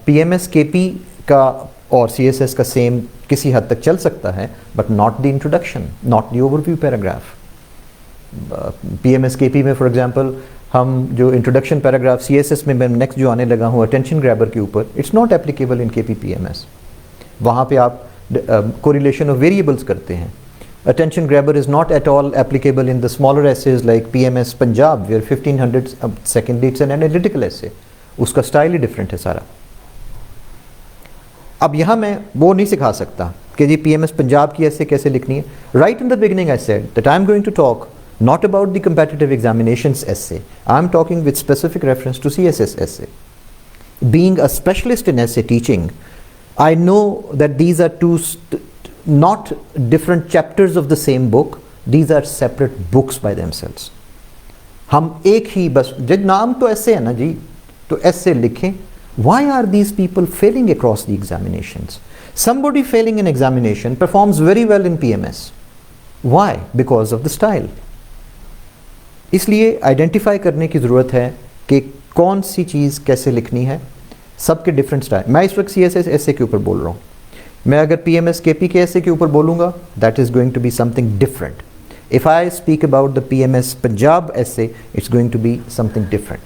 A: PMS KP का और CSS का सेम किसी हद तक चल सकता है, but not the introduction, not the overview paragraph. PMS KP में फॉर एग्जांपल हम जो इंट्रोडक्शन पैराग्राफ CSS में मैं नेक्स्ट जो आने लगा हूँ अटेंशन ग्रैबर के ऊपर, it's not applicable in KP PMS. वहाँ पे आप कोरिलेशन ऑफ वेरिएबल्स करते हैं. Attention grabber is not at all applicable in the smaller essays like PMS Punjab where 1500 secondly it's an analytical essay. उसका style ही different है सारा. अब यहाँ मैं वो नहीं सिखा सकता कि जी PMS पंजाब की ऐसे कैसे लिखनी है. Right in the beginning I said that I am going to talk not about the competitive examinations essay. I am talking with specific reference to CSS essay. Being a specialist in essay teaching, I know that these are two not different chapters of the same book, these are separate books by themselves. हम एक ही बस जब नाम तो ऐसे है ना जी, तो ऐसे लिखें. Why are these people failing across the examinations? Somebody failing an examination performs very well in PMS. Why? Because of the style. इसलिए आइडेंटिफाई करने की ज़रूरत है कि कौन सी चीज़ कैसे लिखनी है. सबके डिफरेंट स्टाइल. मैं इस वक्त CSS ऐसे के ऊपर बोल रहा हूँ. मैं अगर PMS KP के ऐसे के ऊपर बोलूँगा, that is going to be something different. If I speak about the PMS Punjab essay, it's going to be something different,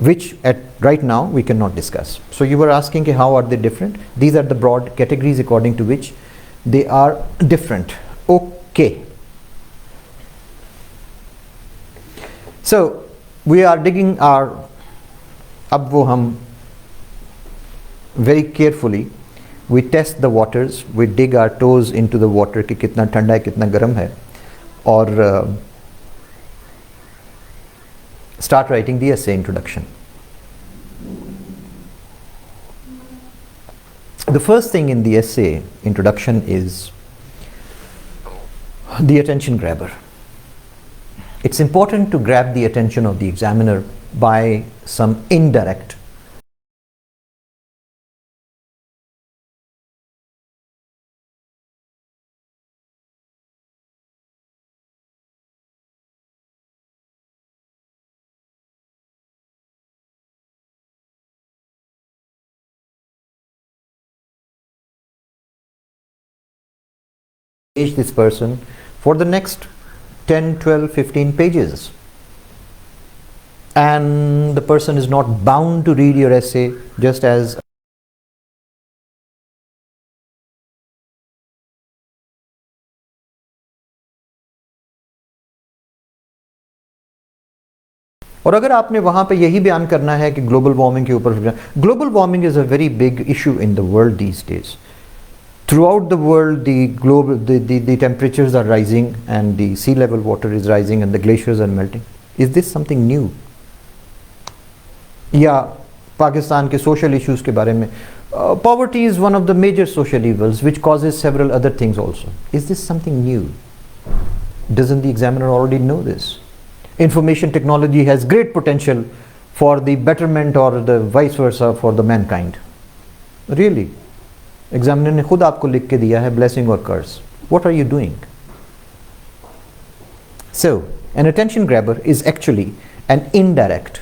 A: which at right now we cannot discuss. So you were asking how are they different? These are the broad categories according to which they are different. Okay. So we are digging our, अब वो हम very carefully we test the waters, we dig our toes into the water कि कितना ठंडा है कितना गर्म है, और start writing the essay introduction. The first thing in the essay introduction is the attention grabber. It's important to grab the attention of the examiner by some indirect this person for the next 10, 12, 15 pages, and the person is not bound to read your essay just as और अगर आपने वहाँ पे यही बयान करना है कि ग्लोबल वार्मिंग के ऊपर, global warming is a very big issue in the world these days. Throughout the world, the temperatures are rising and the sea level water is rising and the glaciers are melting. Is this something new? या पाकिस्तान के social issues के बारे में. Poverty is one of the major social evils which causes several other things also. Is this something new? Doesn't the examiner already know this? Information technology has great potential for the betterment or the vice versa for the mankind. Really? Examiner ने खुद आपको लिख के दिया है blessing or curse. What are you doing? So, an attention grabber is actually an indirect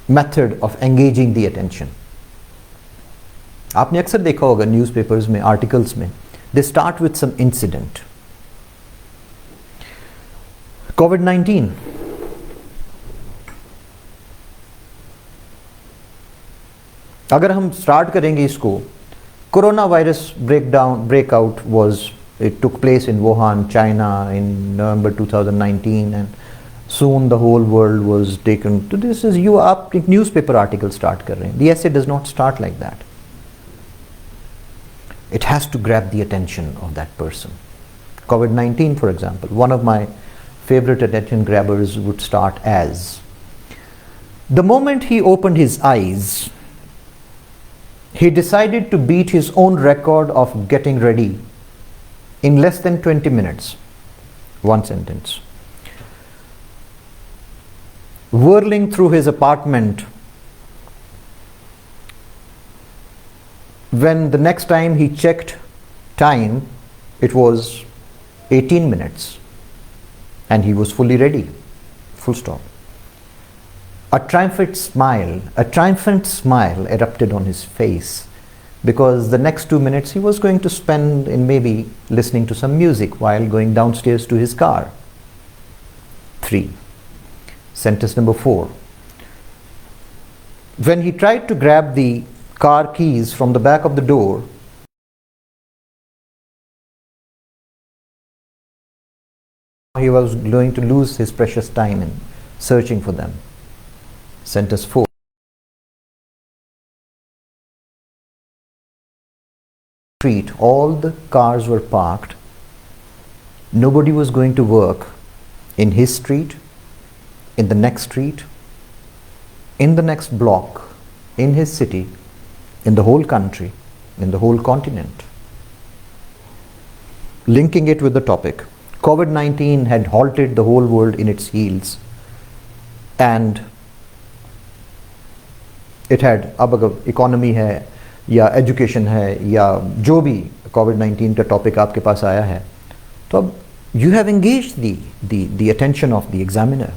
A: method of engaging the attention. आपने अक्सर देखा होगा न्यूज़पेपर्स में, आर्टिकल्स में, they start with some incident. COVID-19. अगर हम स्टार्ट करेंगे इसको, corona virus breakout was, it took place in Wuhan, China in November 2019, and soon the whole world was taken to this. Is you आप एक newspaper article start कर रहे हैं. The essay does not start like that. It has to grab the attention of that person. COVID-19, for example, one of my favorite attention grabbers would start as, the moment he opened his eyes, he decided to beat his own record of getting ready in less than 20 minutes. One sentence. Whirling through his apartment, when the next time he checked time, it was 18 minutes and he was fully ready. Full stop. A triumphant smile erupted on his face, because the next 2 minutes he was going to spend in maybe listening to some music while going downstairs to his car. 3. Sentence number 4. When he tried to grab the car keys from the back of the door, he was going to lose his precious time in searching for them. Sentence 4. Street, all the cars were parked. Nobody was going to work in his street, in the next street, in the next block, in his city, in the whole country, in the whole continent. Linking it with the topic, COVID-19 had halted the whole world in its heels, and it had, अब अगर economy है या education है या जो भी कोविड-19 का topic आपके पास आया है, तो अब you have engage the attention of the examiner.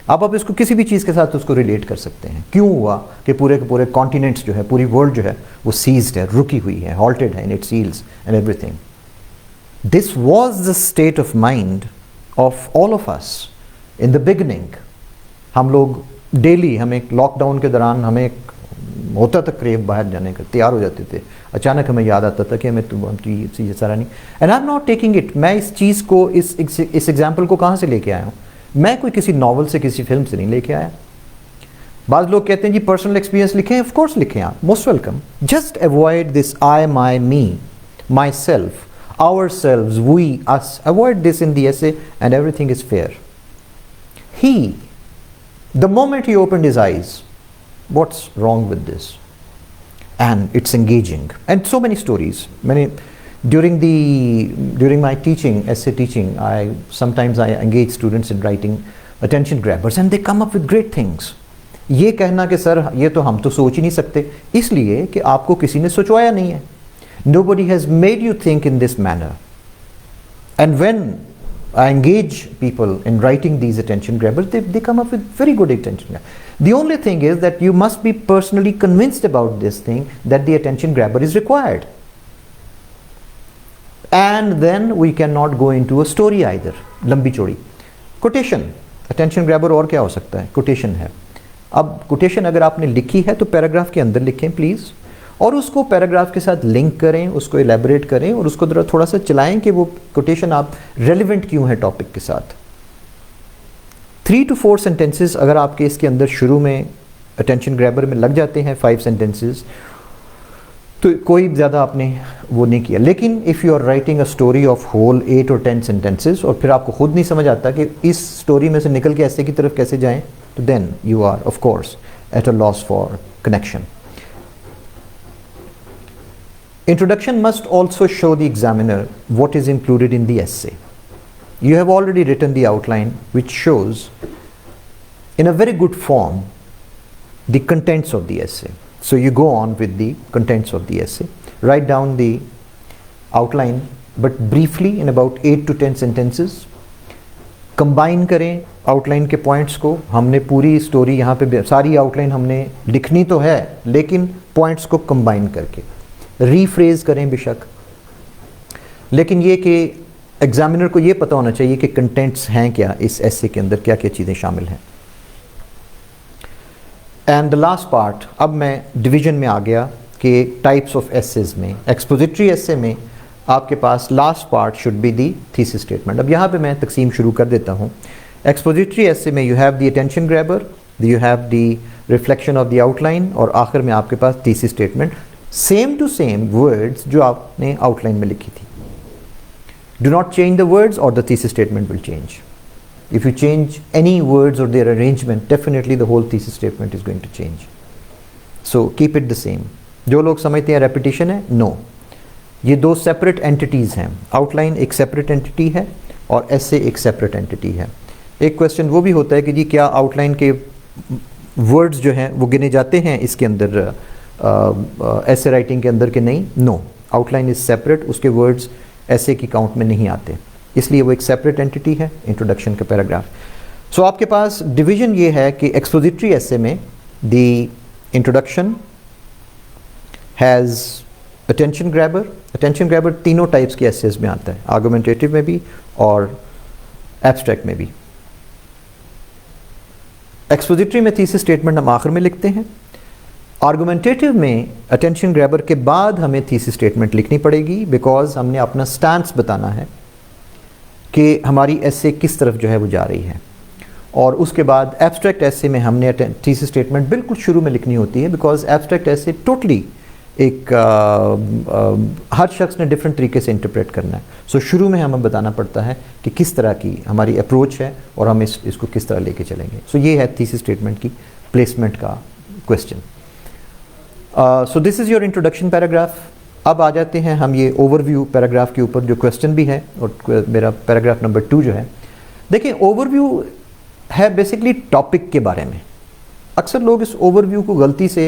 A: आप इसको किसी भी चीज़ के साथ उसको रिलेट कर सकते हैं. क्यों हुआ कि पूरे के पूरे कॉन्टिनेंट्स जो है, पूरी वर्ल्ड जो है, वो सीज्ड है, रुकी हुई है, हॉल्टेड है in its heels and everything. This was the state of mind of all of us in the beginning. हम लोग डेली, हमें लॉकडाउन के दौरान हमें होता था क्रेव बाहर जाने का, तैयार हो जाते थे, अचानक हमें याद आता था कि हम तो ये चीज़ सारा नहीं. And I am not taking it, मैं इस चीज़ को, इस एग्जाम्पल को कहाँ से लेके आया हूँ? मैं कोई किसी नॉवल से, किसी फिल्म से नहीं लेके आया. बाज़ लोग कहते हैं जी पर्सनल एक्सपीरियंस लिखें, ऑफ कोर्स लिखें आप, most welcome. Just avoid this I, my, me, myself, ourselves, we, us. Avoid this in the essay and everything is fair. He, the moment he opened his eyes, what's wrong with this? And it's engaging. And so many stories. During my teaching, essay teaching, sometimes I engage students in writing attention grabbers, and they come up with great things. ये कहना कि sir ये तो हम तो सोच ही नहीं सकते, इसलिए कि आपको किसी ने सोचवाया नहीं है. Nobody has made you think in this manner. And when I engage people in writing these attention grabbers, they come up with very good attention grabbers. The only thing is that you must be personally convinced about this thing, that the attention grabber is required. And then we cannot go into a story either. लंबी चौड़ी. Quotation. Attention grabber और क्या हो सकता है? Quotation है. अब quotation अगर आपने लिखी है तो पैराग्राफ के अंदर लिखें प्लीज़, और उसको पैराग्राफ के साथ लिंक करें, उसको एलैबोरेट करें और उसको थोड़ा सा चलाएं कि वो कोटेशन आप रेलिवेंट क्यों है टॉपिक के साथ. 3 to 4 सेंटेंसेस अगर आपके इसके अंदर शुरू में अटेंशन ग्रैबर में लग जाते हैं, 5 सेंटेंसेस, तो कोई ज़्यादा आपने वो नहीं किया. लेकिन if you are writing a story of whole 8 or 10 sentences और फिर आपको खुद नहीं समझ आता कि इस स्टोरी में से निकल के ऐसे की तरफ कैसे जाएं, तो then you are of course at a loss for connection. Introduction must also show the examiner what is included in the essay. You have already written the outline, which shows in a very good form the contents of the essay. So you go on with the contents of the essay, write down the outline but briefly in about 8 to 10 sentences. Combine करें outline के points को. हमने पूरी story यहाँ पे सारी outline हमने लिखनी तो है, लेकिन पॉइंट्स को कंबाइन करके रीफ्रेज करें बेशक, लेकिन ये कि एग्जामिनर को ये पता होना चाहिए कि कंटेंट्स हैं क्या, इस एसे के अंदर क्या क्या चीज़ें शामिल हैं. एंड द लास्ट पार्ट, अब मैं डिवीजन में आ गया कि टाइप्स ऑफ एसेज में. एक्सपोजिटरी एसे में आपके पास last part should be the thesis statement. अब यहाँ पे मैं तकसीम शुरू कर देता हूँ. एक्सपोजिटरी एसे में you have the attention grabber, you have the reflection of the outline, और आखिर में आपके पास thesis statement. Same to same words जो आपने आउटलाइन में लिखी थी. Do not change the words और the thesis statement will change. If you change any words or their arrangement, definitely the whole thesis statement is going to change. So keep it the same. जो लोग समझते हैं repetition है, no. ये दो separate entities हैं. Outline एक separate entity है और essay एक separate entity है. एक question वो भी होता है कि जी क्या outline के words जो हैं वो गिने जाते हैं इसके अंदर essay writing के अंदर के नहीं? No. Outline is separate, उसके words essay की count में नहीं आते, इसलिए वो एक सेपरेट एंटिटी है. इंट्रोडक्शन का पैराग्राफ. सो आपके पास डिवीजन ये है कि एक्सपोजिटरी एसे में the introduction has attention grabber. Attention grabber तीनों टाइप्स के एसेज में आता है, आर्गुमेंटेटिव में भी और एब्स्ट्रैक्ट में भी. एक्सपोजिटरी में थीसिस स्टेटमेंट हम आखिर में लिखते हैं. आर्गुमेंटेटिव में अटेंशन ग्रैबर के बाद हमें थीसिस स्टेटमेंट लिखनी पड़ेगी, बिकॉज हमने अपना स्टैंस बताना है कि हमारी एसे किस तरफ जो है वो जा रही है. और उसके बाद एब्स्ट्रैक्ट एसे में हमने थीसिस स्टेटमेंट बिल्कुल शुरू में लिखनी होती है, बिकॉज एब्स्ट्रैक्ट एसे टोटली एक हर शख्स ने डिफरेंट तरीके से इंटरप्रेट करना है. सो शुरू में हमें बताना पड़ता है कि किस तरह की हमारी अप्रोच है और हम इसको किस तरह लेके चलेंगे. सो ये है थीसिस स्टेटमेंट की प्लेसमेंट का question. So this is your introduction paragraph. अब आ जाते हैं हम ये ओवरव्यू पैराग्राफ के ऊपर, जो क्वेश्चन भी है और मेरा पैराग्राफ नंबर 2 जो है. देखिए ओवरव्यू है बेसिकली टॉपिक के बारे में. अक्सर लोग इस ओवरव्यू को गलती से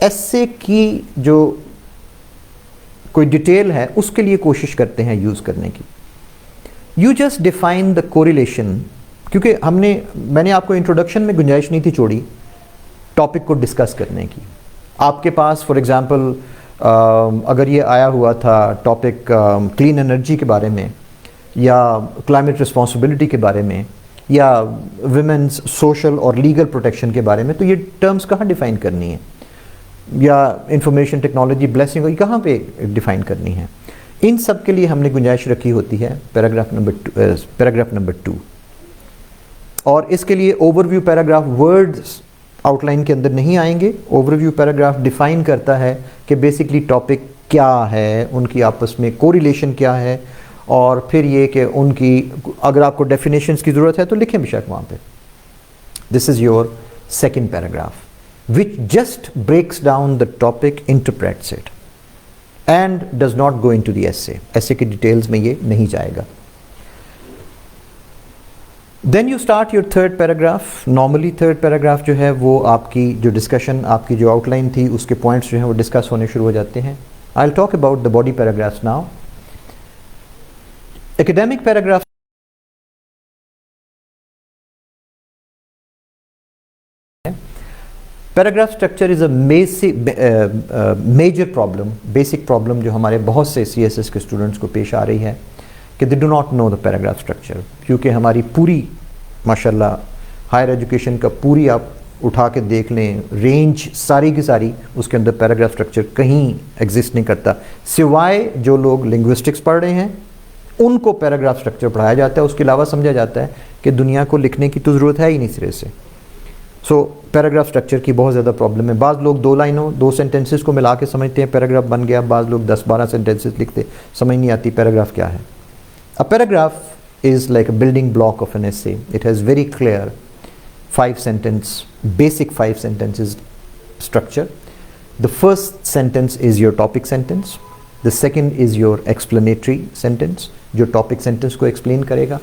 A: एसे की जो कोई डिटेल है उसके लिए कोशिश करते हैं यूज़ करने की. You just define the correlation, क्योंकि मैंने आपको इंट्रोडक्शन में गुंजाइश नहीं थी छोड़ी टॉपिक को डिस्कस करने की. आपके पास फॉर एग्ज़ाम्पल अगर ये आया हुआ था टॉपिक क्लीन एनर्जी के बारे में, या क्लाइमेट रिस्पॉन्सिबिलिटी के बारे में, या विमेंस सोशल और लीगल प्रोटेक्शन के बारे में, तो ये टर्म्स कहाँ डिफ़ाइन करनी है, या इंफॉर्मेशन टेक्नोलॉजी ब्लेसिंग कहाँ पे डिफ़ाइन करनी है. इन सब के लिए हमने गुंजाइश रखी होती है पैराग्राफ नंबर 2. और इसके लिए ओवरव्यू पैराग्राफ वर्ड्स आउटलाइन के अंदर नहीं आएंगे. ओवरव्यू पैराग्राफ डिफाइन करता है कि बेसिकली टॉपिक क्या है, उनकी आपस में कोरिलेशन क्या है, और फिर ये कि उनकी अगर आपको डेफिनेशंस की ज़रूरत है तो लिखें बेशक वहाँ पे. This is your second paragraph which just breaks down the topic, interprets it and does not go into the essay. Essay की डिटेल्स में ये नहीं जाएगा. Then you start your third paragraph. Normally third paragraph जो है वो आपकी जो डिस्कशन, आपकी जो आउटलाइन थी उसके पॉइंट्स जो हैं वो डिस्कस होने शुरू हो जाते हैं. I will talk about the body paragraphs now. Academic paragraph paragraph structure is a major problem, basic problem जो हमारे बहुत से CSS के स्टूडेंट्स को पेश आ रही है कि they do not know the paragraph structure. क्योंकि हमारी पूरी माशाल्लाह हायर एजुकेशन का पूरी आप उठा के देख लें रेंज सारी की सारी, उसके अंदर पैराग्राफ स्ट्रक्चर कहीं एग्जिस्ट नहीं करता, सिवाय जो लोग लिंग्विस्टिक्स पढ़ रहे हैं उनको पैराग्राफ स्ट्रक्चर पढ़ाया जाता है. उसके अलावा समझा जाता है कि दुनिया को लिखने की तो ज़रूरत है ही नहीं सिरे से. सो पैराग्राफ स्ट्रक्चर की बहुत ज़्यादा प्रॉब्लम है. बाज़ लोग 2 लाइनों 2 सेंटेंसेस को मिला के समझते हैं पैराग्राफ बन गया. बाज़ लोग 10-12 सेंटेंसेस लिखते, समझ नहीं आती पैराग्राफ क्या है. A paragraph is like a building block of an essay. It has very clear 5 sentence, basic 5 sentences structure. The first sentence is your topic sentence. The second is your explanatory sentence, जो topic sentence को explain करेगा.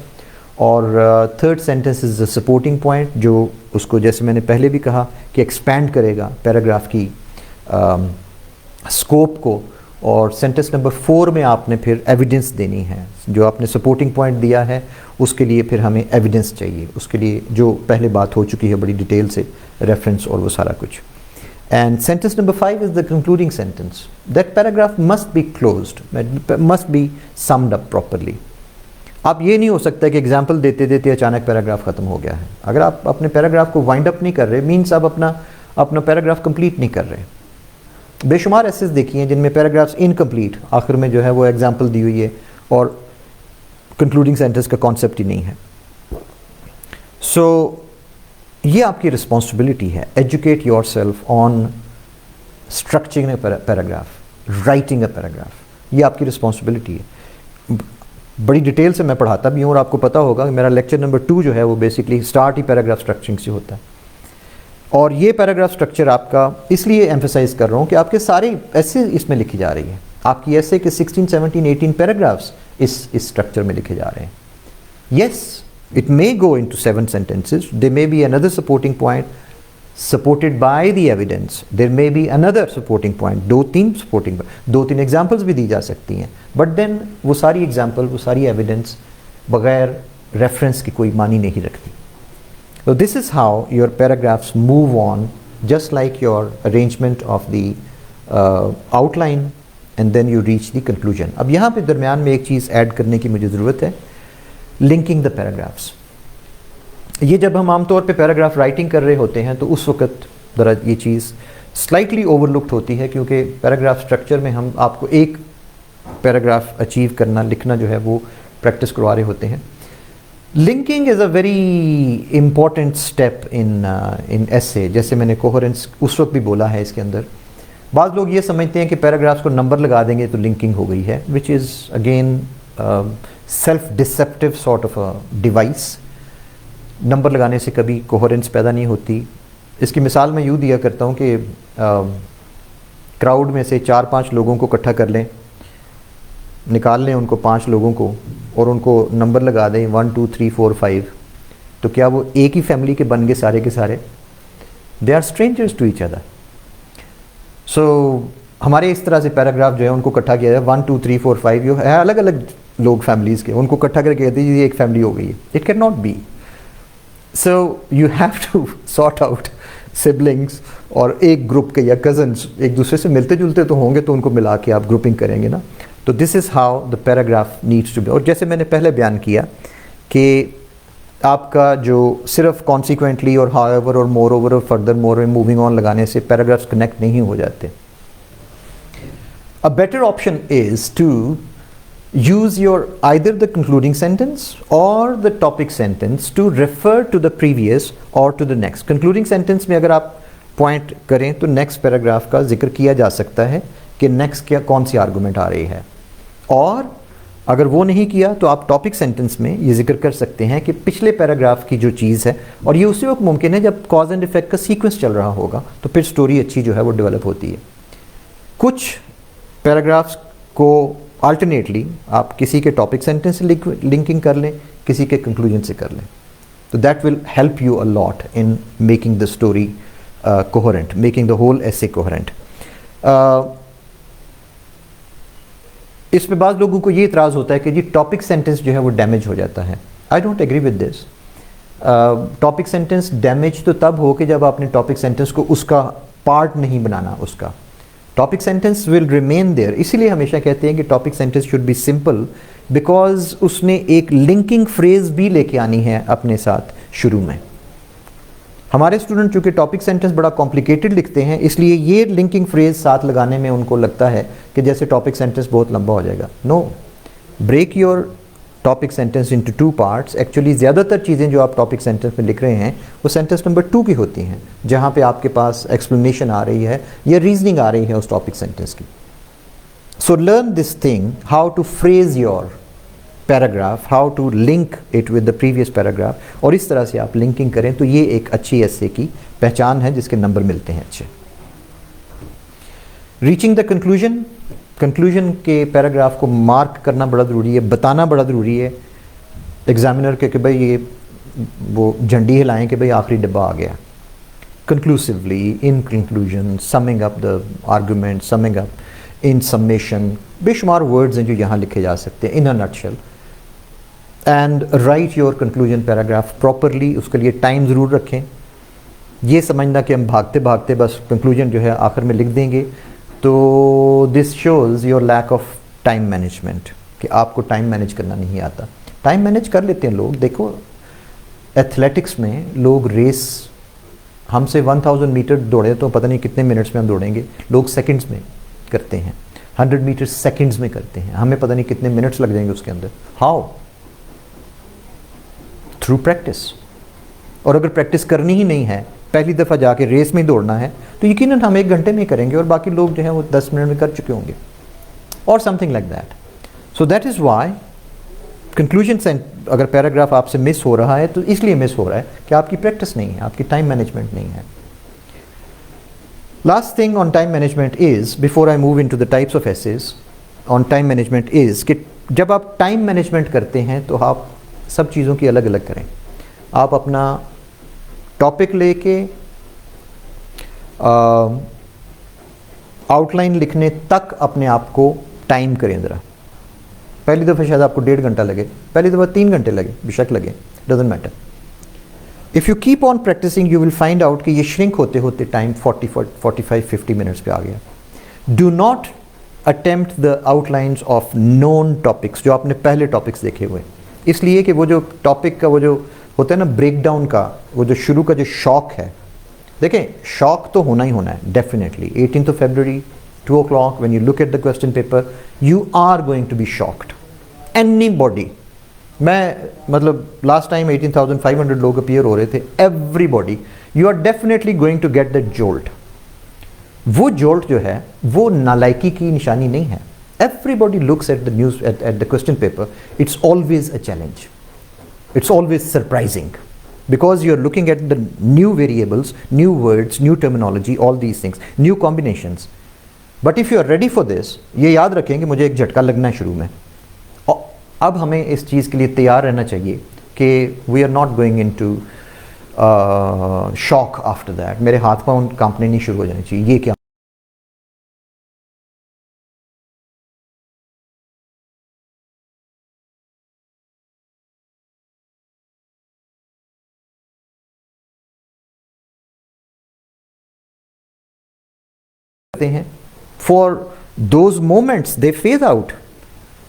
A: और third sentence is the supporting point, जो उसको जैसे मैंने पहले भी कहा कि expand करेगा paragraph की scope को. और सेंटेंस नंबर 4 में आपने फिर एविडेंस देनी है. जो आपने सपोर्टिंग पॉइंट दिया है उसके लिए फिर हमें एविडेंस चाहिए, उसके लिए जो पहले बात हो चुकी है बड़ी डिटेल से, रेफरेंस और वो सारा कुछ. And sentence number 5 is the concluding sentence. That paragraph must be closed, must be summed up properly. आप ये नहीं हो सकता कि एग्जाम्पल देते देते अचानक पैराग्राफ ख़त्म हो गया है. अगर आप अपने पैराग्राफ को वाइंड अप नहीं कर रहे, मीन्स आप अपना पैराग्राफ कंप्लीट नहीं कर रहे. बेशुमार एसेस देखी हैं जिनमें पैराग्राफ्स इनकम्प्लीट, आखिर में जो है वो एग्जाम्पल दी हुई है और कंक्लूडिंग सेंटेंस का कॉन्सेप्ट ही नहीं है. सो ये आपकी रिस्पॉन्सिबिलिटी है. Educate your self on structuring a paragraph, writing a paragraph. ये आपकी रिस्पॉन्सिबिलिटी है. बड़ी डिटेल से मैं पढ़ाता भी हूँ और आपको पता होगा कि मेरा लेक्चर नंबर 2 जो है वो बेसिकली स्टार्ट ही पैराग्राफ स्ट्रक्चरिंग से होता है. और ये पैराग्राफ स्ट्रक्चर आपका इसलिए एम्फेसाइज कर रहा हूँ कि आपके सारे ऐसे इसमें लिखी जा रही है. आपकी ऐसे के 16, 17, 18 पैराग्राफ्स इस स्ट्रक्चर में लिखे जा रहे हैं. Yes, it may go into 7 sentences. There may be another supporting point supported by the evidence. There may be another supporting point. 2-3 supporting, 2-3 examples भी दी जा सकती हैं. बट देन वो सारी एग्जाम्पल, वो सारी एविडेंस बगैर रेफरेंस की कोई मानी नहीं रखती. So this is how your paragraphs move on, just like your arrangement of the outline, and then you reach the conclusion. अब यहाँ पे दरमियान में एक चीज़ ऐड करने की मुझे ज़रूरत है, linking the paragraphs. ये जब हम आमतौर पे पैराग्राफ राइटिंग कर रहे होते हैं तो उस वक्त ज़रा ये चीज़ स्लाइटली ओवरलुक्ड होती है, क्योंकि पैराग्राफ स्ट्रक्चर में हम आपको एक पैराग्राफ अचीव करना, लिखना जो है वो प्रैक्टिस करवा रहे होते हैं. Linking is a very important step in essay. जैसे मैंने कोहेरेंस उस वक्त भी बोला है इसके अंदर. बाज़ लोग ये समझते हैं कि पैराग्राफ्स को नंबर लगा देंगे तो लिंकिंग हो गई है, which is again self deceptive sort of a device. Number लगाने से कभी कोहेरेंस पैदा नहीं होती. इसकी मिसाल मैं यूँ दिया करता हूँ कि क्राउड में से 4-5 लोगों को इकट्ठा कर लें, निकाल लें उनको 5 लोगों को और उनको नंबर लगा दें 1 2 3 4 5, तो क्या वो एक ही फैमिली के बन गए सारे के सारे? They are strangers to each other. So हमारे इस तरह से पैराग्राफ जो है उनको इकट्ठा किया जाए 1 2 3 4 5, जो है अलग अलग लोग फैमिलीज़ के, उनको इकट्ठा करके कहते हैं ये एक फैमिली हो गई है. It can not be. So you have to sort out siblings और एक ग्रुप के या कज़न्स एक दूसरे से मिलते जुलते तो होंगे, तो उनको मिला के आप ग्रुपिंग करेंगे ना. तो this is how the paragraph needs to be. और जैसे मैंने पहले बयान किया कि आपका जो सिर्फ कॉन्सिक्वेंटली और हाउएवर और मोर ओवर और फर्दर मोर और मूविंग ऑन लगाने से पैराग्राफ्स कनेक्ट नहीं हो जाते. A better option is to use your either the concluding sentence or the topic sentence to refer to the previous or to the next. concluding sentence में अगर आप point करें तो next paragraph का जिक्र किया जा सकता है कि next क्या कौन सी argument आ रही है, और अगर वो नहीं किया तो आप topic sentence में ये जिक्र कर सकते हैं कि पिछले paragraph की जो चीज़ है, और ये उसी वक्त मुमकिन है जब cause and effect का sequence चल रहा होगा, तो फिर story अच्छी जो है वो develop होती है. कुछ paragraphs को अल्टरनेटली आप किसी के टॉपिक सेंटेंस से लिंकिंग कर लें, किसी के कंक्लूजन से कर लें, तो that will help you a lot in making the story coherent, making the whole essay coherent. इसमें बाद लोगों को ये इतराज़ होता है कि जी टॉपिक सेंटेंस जो है वो डैमेज हो जाता है. I don't agree with this. Topic sentence damage तो तब हो कि जब आपने टॉपिक सेंटेंस को उसका पार्ट नहीं बनाना. उसका topic sentence will remain there. इसीलिए हमेशा कहते हैं कि topic sentence should be simple, because उसने एक लिंकिंग फ्रेज भी लेके आनी है अपने साथ शुरू में. हमारे स्टूडेंट चूँकि टॉपिक सेंटेंस बड़ा कॉम्प्लिकेटेड लिखते हैं, इसलिए ये लिंकिंग फ्रेज साथ लगाने में उनको लगता है कि जैसे टॉपिक सेंटेंस बहुत लंबा हो जाएगा. No, break your topic sentence into 2 parts. Actually ज़्यादातर चीज़ें जो आप टॉपिक सेंटेंस में लिख रहे हैं वो सेंटेंस नंबर 2 की होती हैं, जहाँ पे आपके पास एक्सप्लेनेशन आ रही है या रीजनिंग आ रही है उस टॉपिक सेंटेंस की. So learn this thing, how to phrase your paragraph, how to link it with the previous paragraph, और इस तरह से आप लिंकिंग करें तो ये एक अच्छी एसे की पहचान है जिसके नंबर मिलते हैं अच्छे। रीचिंग द कंक्लूजन, कंक्लूजन के पैराग्राफ को मार्क करना बड़ा ज़रूरी है, बताना बड़ा ज़रूरी है एग्जामिनर के कि भाई ये वो झंडी हिलाएं कि भाई आखिरी डब्बा आ गया। Conclusively, in conclusion, summing up the argument, summing up, in summation, बेशुमार वर्ड्स हैं जो यहाँ लिखे जा सकते हैं in a nutshell. And write your conclusion paragraph properly, उसके लिए टाइम ज़रूर रखें। ये समझना कि हम भागते भागते बस कंक्लूजन जो है आखिर में लिख देंगे, तो this shows your lack of time management, कि आपको टाइम मैनेज करना नहीं आता। टाइम मैनेज कर लेते हैं लोग, देखो एथलेटिक्स में लोग रेस हमसे 1000 मीटर दौड़े तो पता नहीं कितने मिनट्स में हम दौड़ेंगे, लोग सेकंड्स में करते हैं, 100 मीटर सेकंड्स में करते हैं, हमें पता नहीं कितने मिनट्स लग जाएंगे उसके अंदर। हाउ? Through practice. और अगर प्रैक्टिस करनी ही नहीं है, पहली दफ़ा जाके रेस में दौड़ना है, तो यकीनन हम 1 घंटे में करेंगे और बाकी लोग जो हैं वो 10 मिनट में कर चुके होंगे, और something like that. So that is why conclusion से अगर पैराग्राफ आपसे मिस हो रहा है तो इसलिए मिस हो रहा है कि आपकी प्रैक्टिस नहीं है, आपकी टाइम मैनेजमेंट नहीं है। Last thing on time management is, before I move into the types of essays on time management is कि जब आप टाइम मैनेजमेंट करते हैं तो आप सब चीज़ों की अलग अलग करें। आप अपना टॉपिक लेके आउटलाइन लिखने तक अपने आप को टाइम करें ज़रा। पहली दफ़ा शायद आपको 1.5 घंटा लगे, पहली दफ़ा 3 घंटे लगे, बेशक लगे, doesn't matter. If you keep on practising you will find out कि ये श्रिंक होते होते टाइम 45-50 मिनट्स पे आ गया। Do not attempt the outlines of known topics, जो आपने पहले टॉपिक्स देखे हुए, इसलिए कि वो जो टॉपिक का वो जो होता है ना ब्रेक डाउन का, वो जो शुरू का जो शॉक है, देखें शॉक तो होना ही होना है definitely. 18th of February 2 o'clock when you look at the question paper you are going to be shocked, anybody। मैं मतलब लास्ट टाइम 18,500 लोग अपीयर हो रहे थे, everybody, you are definitely going to get that jolt. वो jolt जो है वो नालायकी की निशानी नहीं है। Everybody looks at the news at the question paper, it's always a challenge, it's always surprising because you're looking at the new variables, new words, new terminology, all these things, new combinations. But if you are ready for this, ये याद रखें कि मुझे एक झटका लगना है शुरू में, और अब हमें इस चीज़ के लिए तैयार रहना चाहिए कि we are not going into shock after that। मेरे हाथ पाँव कांपने नहीं शुरू हो जाने चाहिए, ये क्या हैं। For those moments they phase out,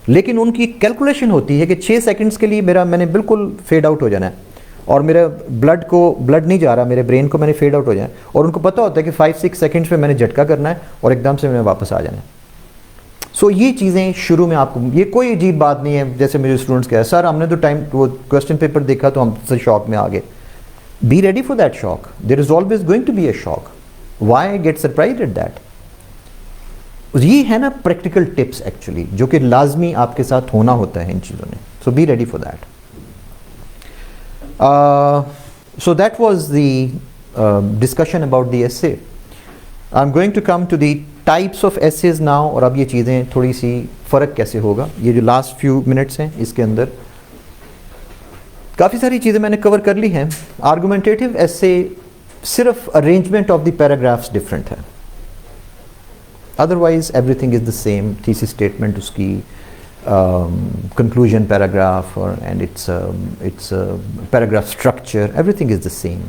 A: लेकिन उनकी कैलकुलेशन होती है कि 6 सेकंड्स के लिए मैंने बिल्कुल फेड आउट हो जाना है, और मेरे ब्लड नहीं जा रहा, मेरे ब्रेन को मैंने फेड आउट हो जाना है, और उनको पता होता है कि 5-6 सेकंड्स में मैंने झटका करना है और एकदम से मैंने वापस आ जाना है। सो ये चीज़ें शुरू में आपको, ये कोई अजीब बात नहीं है। जैसे मुझे स्टूडेंट्स कहा सर हमने तो टाइम वो क्वेश्चन पेपर देखा तो हम शॉक में आ गए। Be ready for that shock, there is always going to be a shock, why get surprised at that. ये है ना प्रैक्टिकल टिप्स एक्चुअली, जो कि लाजमी आपके साथ होना होता है इन चीज़ों में। So be ready for that. So that was the discussion about the essay. I am going to come to the types of essays now. और अब ये चीज़ें थोड़ी सी फ़र्क कैसे होगा, ये जो लास्ट फ्यू मिनट्स हैं इसके अंदर काफ़ी सारी चीज़ें मैंने कवर कर ली हैं। आर्गुमेंटेटिव एसे सिर्फ arrangement of the paragraphs different है, otherwise everything is the same। thesis statement उसकी conclusion paragraph and its paragraph structure, everything is the same।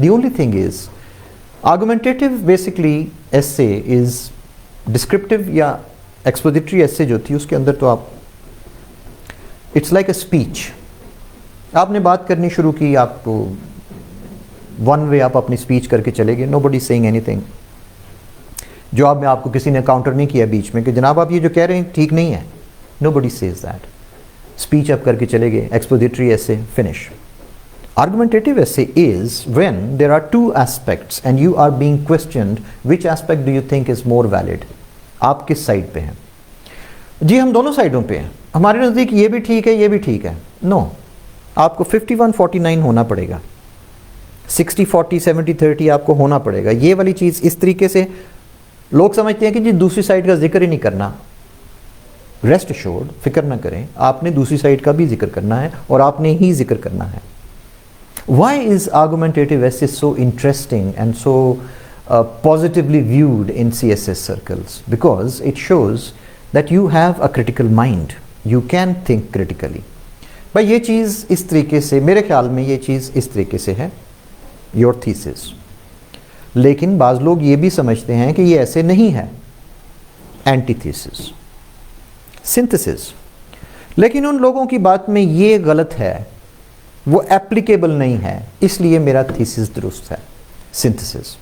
A: the only thing is argumentative basically essay is descriptive या expository essay जो थी उसके अंदर तो आप it's like a speech। आपने बात करनी शुरू की, आप one way आप अपनी speech करके चले गए, nobody saying anything। जवाब में आपको किसी ने काउंटर नहीं किया बीच में कि जनाब आप ये जो कह रहे हैं ठीक नहीं है, nobody says that। स्पीच आप करके चले गए, expository essay finish। Argumentative essay is when there are two aspects and you are being questioned which aspect do you think is more valid। आप किस साइड पे हैं? जी हम दोनों साइडों पे हैं, हमारे नज़दीक ये भी ठीक है, ये भी ठीक है। नो, आपको 51-49 होना पड़ेगा, 60-40, 70-30 आपको होना पड़ेगा। ये वाली चीज़ इस तरीके से लोग समझते हैं कि जी दूसरी साइड का जिक्र ही नहीं करना। रेस्ट एश्योर्ड, फिक्र ना करें, आपने दूसरी साइड का भी जिक्र करना है और आपने ही जिक्र करना है। Why is argumentative essay so interesting and so positively viewed in CSS circles? Because it shows that you have a critical mind. You can think critically. भाई ये चीज़ इस तरीके से, मेरे ख्याल में ये चीज़ इस तरीके से है, your thesis। लेकिन बाज़ लोग ये भी समझते हैं कि ये ऐसे नहीं है, एंटीथीसिस, सिंथेसिस। लेकिन उन लोगों की बात में ये गलत है, वो एप्लीकेबल नहीं है, इसलिए मेरा थीसिस दुरुस्त है, synthesis.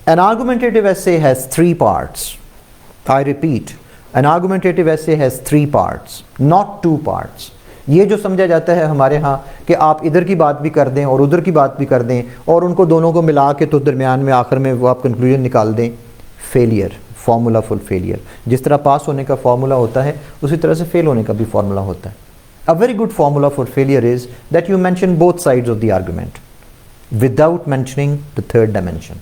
A: An argumentative essay has 3 parts. I repeat, an argumentative essay has 3 parts, not 2 parts. ये जो समझा जाता है हमारे यहाँ कि आप इधर की बात भी कर दें और उधर की बात भी कर दें और उनको दोनों को मिला के तो दरमियान में आखिर में वो आप कंक्लूजन निकाल दें, फेलियर, फार्मूला फुल फेलियर। जिस तरह पास होने का फार्मूला होता है उसी तरह से फेल होने का भी फार्मूला होता है। A very good formula for failure is that you mention both sides of the argument without mentioning the third dimension.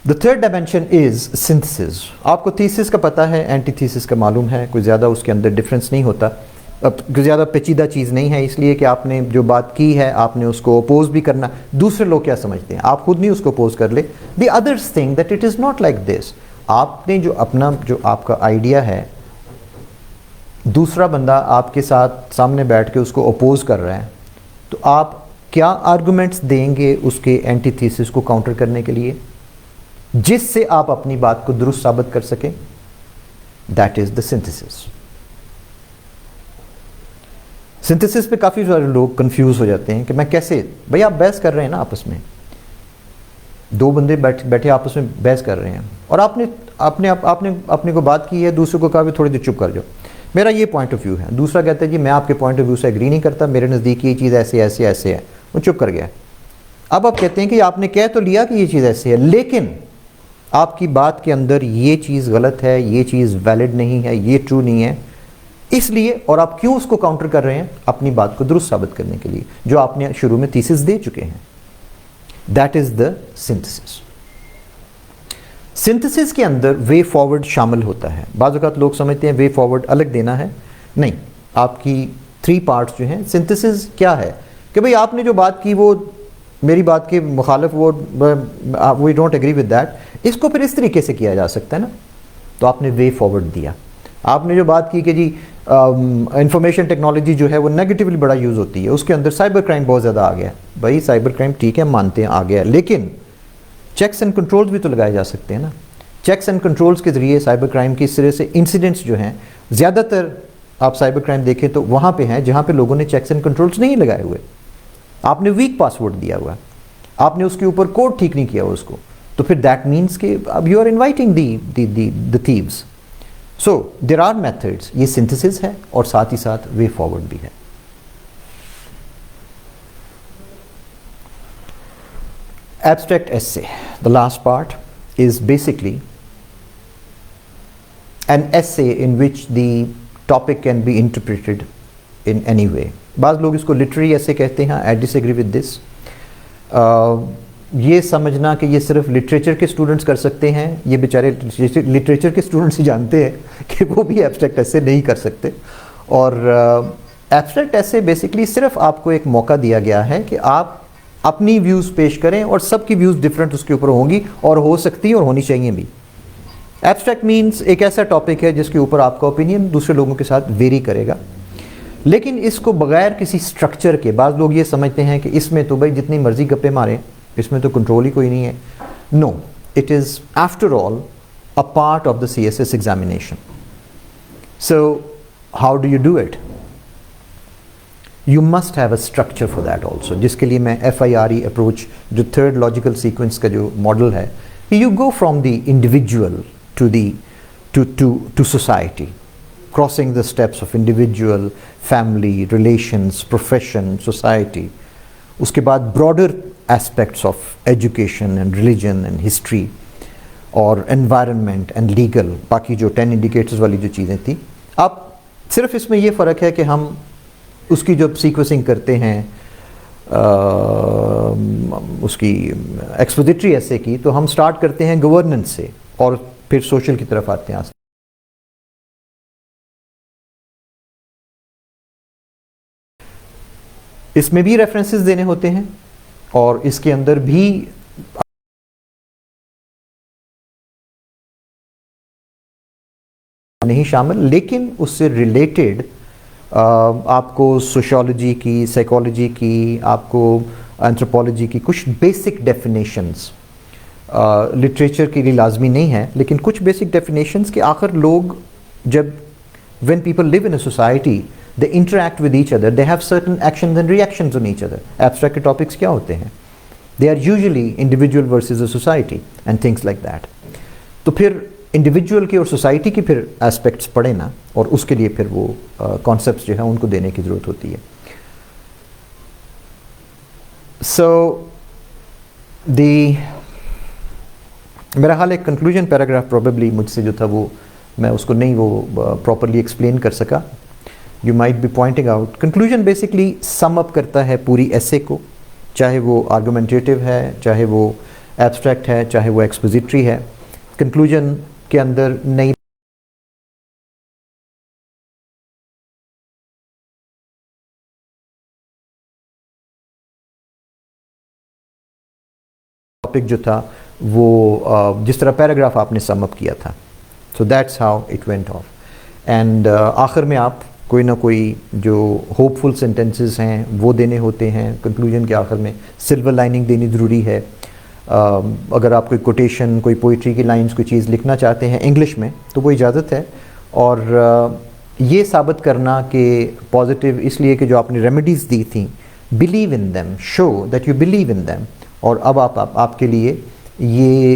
A: The third dimension is synthesis. आपको thesis का पता है, antithesis का मालूम है, कोई ज़्यादा उसके अंदर डिफरेंस नहीं होता, कोई ज़्यादा पेचीदा चीज़ नहीं है, इसलिए कि आपने जो बात की है आपने उसको अपोज भी करना। दूसरे लोग क्या समझते हैं, आप खुद नहीं उसको अपोज कर ले। The others think that it is not like this. आपने जो अपना जो आपका आइडिया है, दूसरा बंदा आपके साथ सामने बैठ के उसको अपोज कर रहा है, तो आप क्या आर्गुमेंट्स देंगे उसके एंटीथीसिस को काउंटर करने के लिए, जिससे आप अपनी बात को दुरुस्त साबित कर सकें? That is the synthesis. Synthesis पे काफ़ी सारे लोग कंफ्यूज हो जाते हैं कि मैं कैसे, भाई आप बहस कर रहे हैं ना आपस में, 2 बंदे बैठे आपस में बहस कर रहे हैं और आपने अपने को बात की है, दूसरे को कहा भी थोड़ी देर चुप कर जाओ, मेरा ये पॉइंट ऑफ व्यू है। दूसरा कहता है जी मैं आपके पॉइंट ऑफ व्यू से एग्री नहीं करता, मेरे नज़दीक ये चीज़ ऐसे ऐसे ऐसे है, वो चुप कर गया। अब आप कहते हैं कि आपने कह तो लिया कि ये चीज़ ऐसे है, लेकिन आपकी बात के अंदर ये चीज़ गलत है, ये चीज़ वैलिड नहीं है, ये ट्रू नहीं है, इसलिए, और आप क्यों उसको काउंटर कर रहे हैं? अपनी बात को दुरुस्त साबित करने के लिए, जो आपने शुरू में थीसिस दे चुके हैं। That is the synthesis. Synthesis के अंदर वे फॉरवर्ड शामिल होता है। बाज़ औक़ात लोग समझते हैं वे फॉरवर्ड अलग देना है, नहीं, आपकी 3 पार्ट्स जो हैं। सिंथेसिस क्या है कि भाई आपने जो बात की वो मेरी बात के मुखालिफ, वो we don't agree with that, इसको फिर इस तरीके से किया जा सकता है ना, तो आपने वे फॉरवर्ड दिया। आपने जो बात की कि जी इंफॉर्मेशन टेक्नोलॉजी जो है वो नेगेटिवली बड़ा यूज़ होती है, उसके अंदर साइबर क्राइम बहुत ज़्यादा आ गया। भाई साइबर क्राइम ठीक है, मानते हैं आ गया, लेकिन चेक्स एंड कंट्रोल्स भी तो लगाए जा सकते हैं ना। चेक्स एंड कंट्रोल्स के ज़रिए साइबर क्राइम की इस तरह से इंसिडेंट्स जो हैं, ज़्यादातर आप साइबर क्राइम देखें तो वहाँ पे हैं जहाँ पे लोगों ने चेक्स एंड कंट्रोल्स नहीं लगाए हुए। आपने वीक पासवर्ड दिया हुआ, आपने उसके ऊपर कोड ठीक नहीं किया उसको, तो फिर दैट मीन्स कि अब you are inviting the thieves. So there are methods. ये सिंथेसिस है और साथ ही साथ वे फॉरवर्ड भी है। Abstract essay, the last part, is basically an essay in which the topic can be interpreted in any way. बाज़ लोग इसको literary essay कहते हैं, I disagree with this. ये समझना कि ये सिर्फ लिटरेचर के स्टूडेंट्स कर सकते हैं, ये बेचारे लिटरेचर के स्टूडेंट्स ही जानते हैं कि वो भी एब्स्ट्रैक्ट ऐसे नहीं कर सकते। और एब्स्ट्रैक्ट ऐसे बेसिकली सिर्फ आपको एक मौका दिया गया है कि आप अपनी व्यूज़ पेश करें, और सबकी व्यूज़ डिफरेंट उसके ऊपर होंगी और हो सकती है और होनी चाहिए भी। एब्स्ट्रैक्ट मीन्स एक ऐसा टॉपिक है जिसके ऊपर आपका ओपिनियन दूसरे लोगों के साथ वेरी करेगा, लेकिन इसको बगैर किसी स्ट्रक्चर के, बाज़ लोग ये समझते हैं कि इसमें तो भाई जितनी मर्जी गप्पे मारें, इसमें तो कंट्रोल ही कोई नहीं है। No, it is after all a part of the CSS examination. So how do you do it? You must have a structure for that also, जिसके लिए मैं FIRE अप्रोच, जो थर्ड लॉजिकल सीक्वेंस का जो model है, you go from the individual to society, crossing the steps of individual, family, relations, profession, society. उसके बाद broader aspects of education and religion and history. और एनवायरनमेंट एंड लीगल, बाकी जो 10 indicators वाली जो चीज़ें थी। अब सिर्फ इसमें ये फ़र्क है कि हम उसकी जब सीक्वेंसिंग करते हैं उसकी एक्सपोजिटरी ऐसे की, तो हम स्टार्ट करते हैं गवर्नेंस से और फिर सोशल की तरफ आते हैं। इसमें भी रेफरेंसेस देने होते हैं और इसके अंदर भी नहीं शामिल, लेकिन उससे रिलेटेड आपको सोशियोलॉजी की, साइकोलॉजी की, आपको एंथ्रोपोलॉजी की कुछ बेसिक डेफिनेशंस, लिटरेचर के लिए लाजमी नहीं है, लेकिन कुछ बेसिक डेफिनेशंस के आखिर लोग जब when people live in a society they interact with each other, they have certain actions and reactions on each other. Abstract के topics क्या होते हैं? They are usually individual versus a society and things like that. तो फिर individual की और society की फिर एस्पेक्ट्स पढ़े ना, और उसके लिए फिर वो कॉन्सेप्ट्स जो है उनको देने की ज़रूरत होती है। सो मेरा हाल एक कंक्लूजन पैराग्राफ प्रोबेबली मुझसे जो था वो मैं उसको नहीं वो प्रॉपरली एक्सप्लेन कर सका। You might be pointing out, conclusion basically sum up करता है पूरी एसे को, चाहे वो आर्गुमेंटेटिव है, चाहे वो एब्स्ट्रैक्ट है, चाहे वो एक्सपोजिटरी है। कंक्लूजन के अंदर नई टॉपिक जो था वो जिस तरह पैराग्राफ आपने सम अप किया था, so that's how it went of. And आखिर में आप कोई ना कोई जो होपफुल सेंटेंसेस हैं वो देने होते हैं कंक्लूजन के आखिर में। सिल्वर लाइनिंग देनी ज़रूरी है। अगर आप कोई कोटेशन, कोई पोइट्री की लाइंस, कोई चीज़ लिखना चाहते हैं इंग्लिश में तो वो इजाज़त है। और ये साबित करना कि पॉजिटिव, इसलिए कि जो आपने रेमेडीज़ दी थी, believe in them, show that you believe in them. और अब आपके लिए ये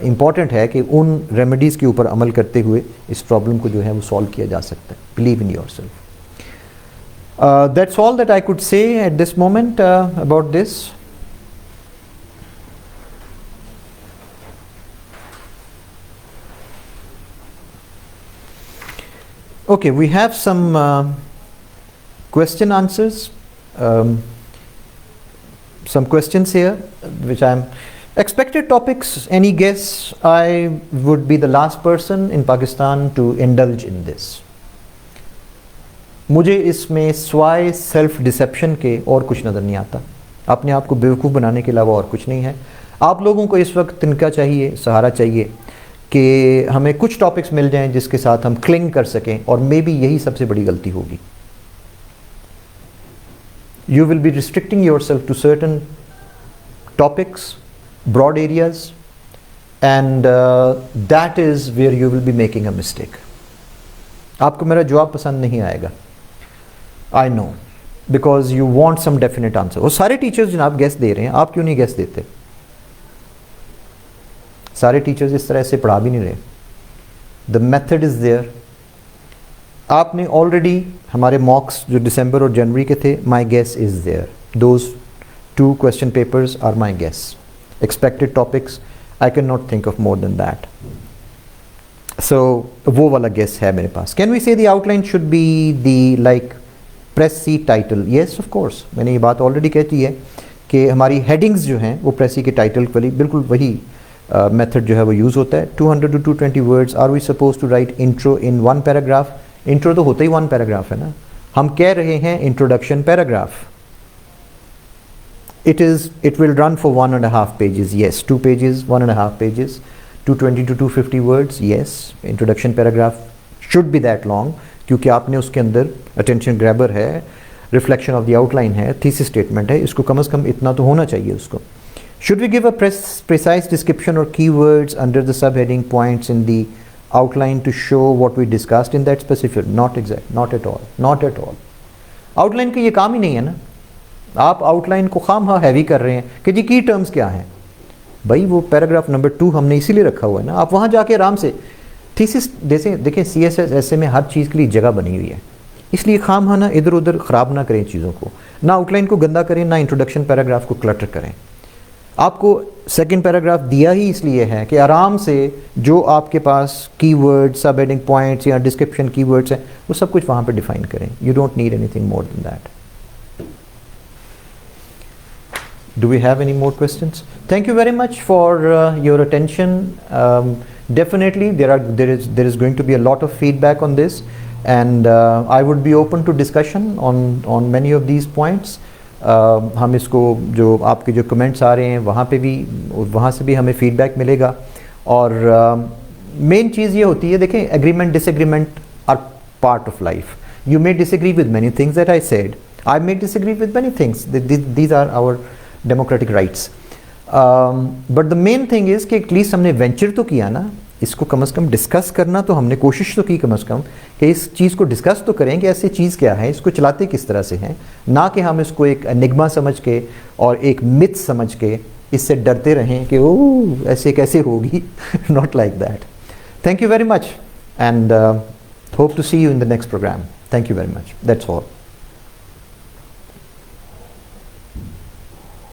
A: इम्पॉर्टेंट है कि उन रेमेडीज़ के ऊपर अमल करते हुए इस प्रॉब्लम को जो है वो सॉल्व किया जा सकता है। Believe in yourself. That's all that I could say at this moment about this. Okay, we have some question answers, some questions here which I'm expected topics. Any guess? I would be the last person in Pakistan to indulge in this. मुझे इसमें स्वाय self dissipation के और कुछ नज़र नहीं आता। अपने आप को बेवकूफ़ बनाने के अलावा और कुछ नहीं है। आप लोगों को इस वक्त तिनका चाहिए, सहारा चाहिए कि हमें कुछ टॉपिक्स मिल जाएं जिसके साथ हम क्लिंग कर सकें, और मे बी यही सबसे बड़ी गलती होगी। You will be restricting yourself to certain topics, broad areas, and that is where you will be making a mistake. आपको मेरा जवाब पसंद नहीं आएगा, I know, because you want some definite answer. वो सारे टीचर्स जनाब गेस दे रहे हैं, आप क्यों नहीं गेस देते? सारे टीचर्स इस तरह से पढ़ा भी नहीं रहे। The method is there. आपने ऑलरेडी हमारे मॉक्स जो दिसंबर और जनवरी के थे, my guess is there. Those 2 question papers are my guess. Expected topics I can not think of more than that. So वो वाला गेस है मेरे पास। Can we say the outline should be the like precis title? Yes of course, मैंने ये बात already कहती है कि हमारी हेडिंग्स जो हैं वो प्रेस सी के टाइटल वाली बिल्कुल वही मेथड जो है वो यूज़ होता है। 200 to 220 words. Are we suppose to write intro in 1 paragraph? Intro तो होता ही 1 पैराग्राफ है ना। हम कह रहे हैं introduction paragraph. it will run for 1.5 pages, yes, 2 pages, 1.5 pages, 220 to 250 words, yes, introduction paragraph should be that long, क्योंकि आपने उसके अंदर attention grabber है, reflection of the outline है, thesis statement है, इसको कम से कम इतना तो होना चाहिए उसको। Should we give a precise description or keywords under the subheading points in the outline to show what we discussed in that specific? Not exact, not at all, not at all. Outline का ये काम ही नहीं है ना। आप outline को खामखा heavy कर रहे हैं कि जी की टर्म्स क्या हैं। भाई वो पैराग्राफ नंबर 2 हमने इसीलिए रखा हुआ है ना, आप वहाँ जाके आराम से थीसिस जैसे देखें। CSS ऐसे में हर चीज़ के लिए जगह बनी हुई है, इसलिए खामखा ना इधर उधर ख़राब ना करें चीज़ों को, ना आउटलाइन को गंदा करें, ना इंट्रोडक्शन पैराग्राफ को क्लटर करें। आपको सेकंड पैराग्राफ दिया ही इसलिए है कि आराम से जो आपके पास कीवर्ड, सब हेडिंग पॉइंट्स या डिस्क्रिप्शन कीवर्ड्स हैं वो सब कुछ वहाँ पे डिफाइन करें. You don't need anything more than that. Do we have any more questions? Thank you very much for your attention. Definitely there is going to be a lot of feedback on this, and I would be open to discussion on many of these points. हम इसको जो आपके जो comments आ रहे हैं वहाँ से भी हमें फीडबैक मिलेगा. और मेन चीज़ ये होती है, देखें, agreement disagreement are part of life. You may disagree with many things that I said. I may disagree with many things. These are our democratic rights. But the main thing is कि at least हमने venture तो किया ना, इसको कम से कम discuss करना तो हमने कोशिश तो की कम से कम कि इस चीज़ को डिस्कस तो करें कि ऐसी चीज़ क्या है, इसको चलाते किस तरह से हैं, ना कि हम इसको एक एनिग्मा समझ के और एक मिथ समझ के इससे डरते रहें कि ओह ऐसे कैसे होगी. Not like that. Thank you very much, and hope to see you in the next programme. Thank you very much. That's all.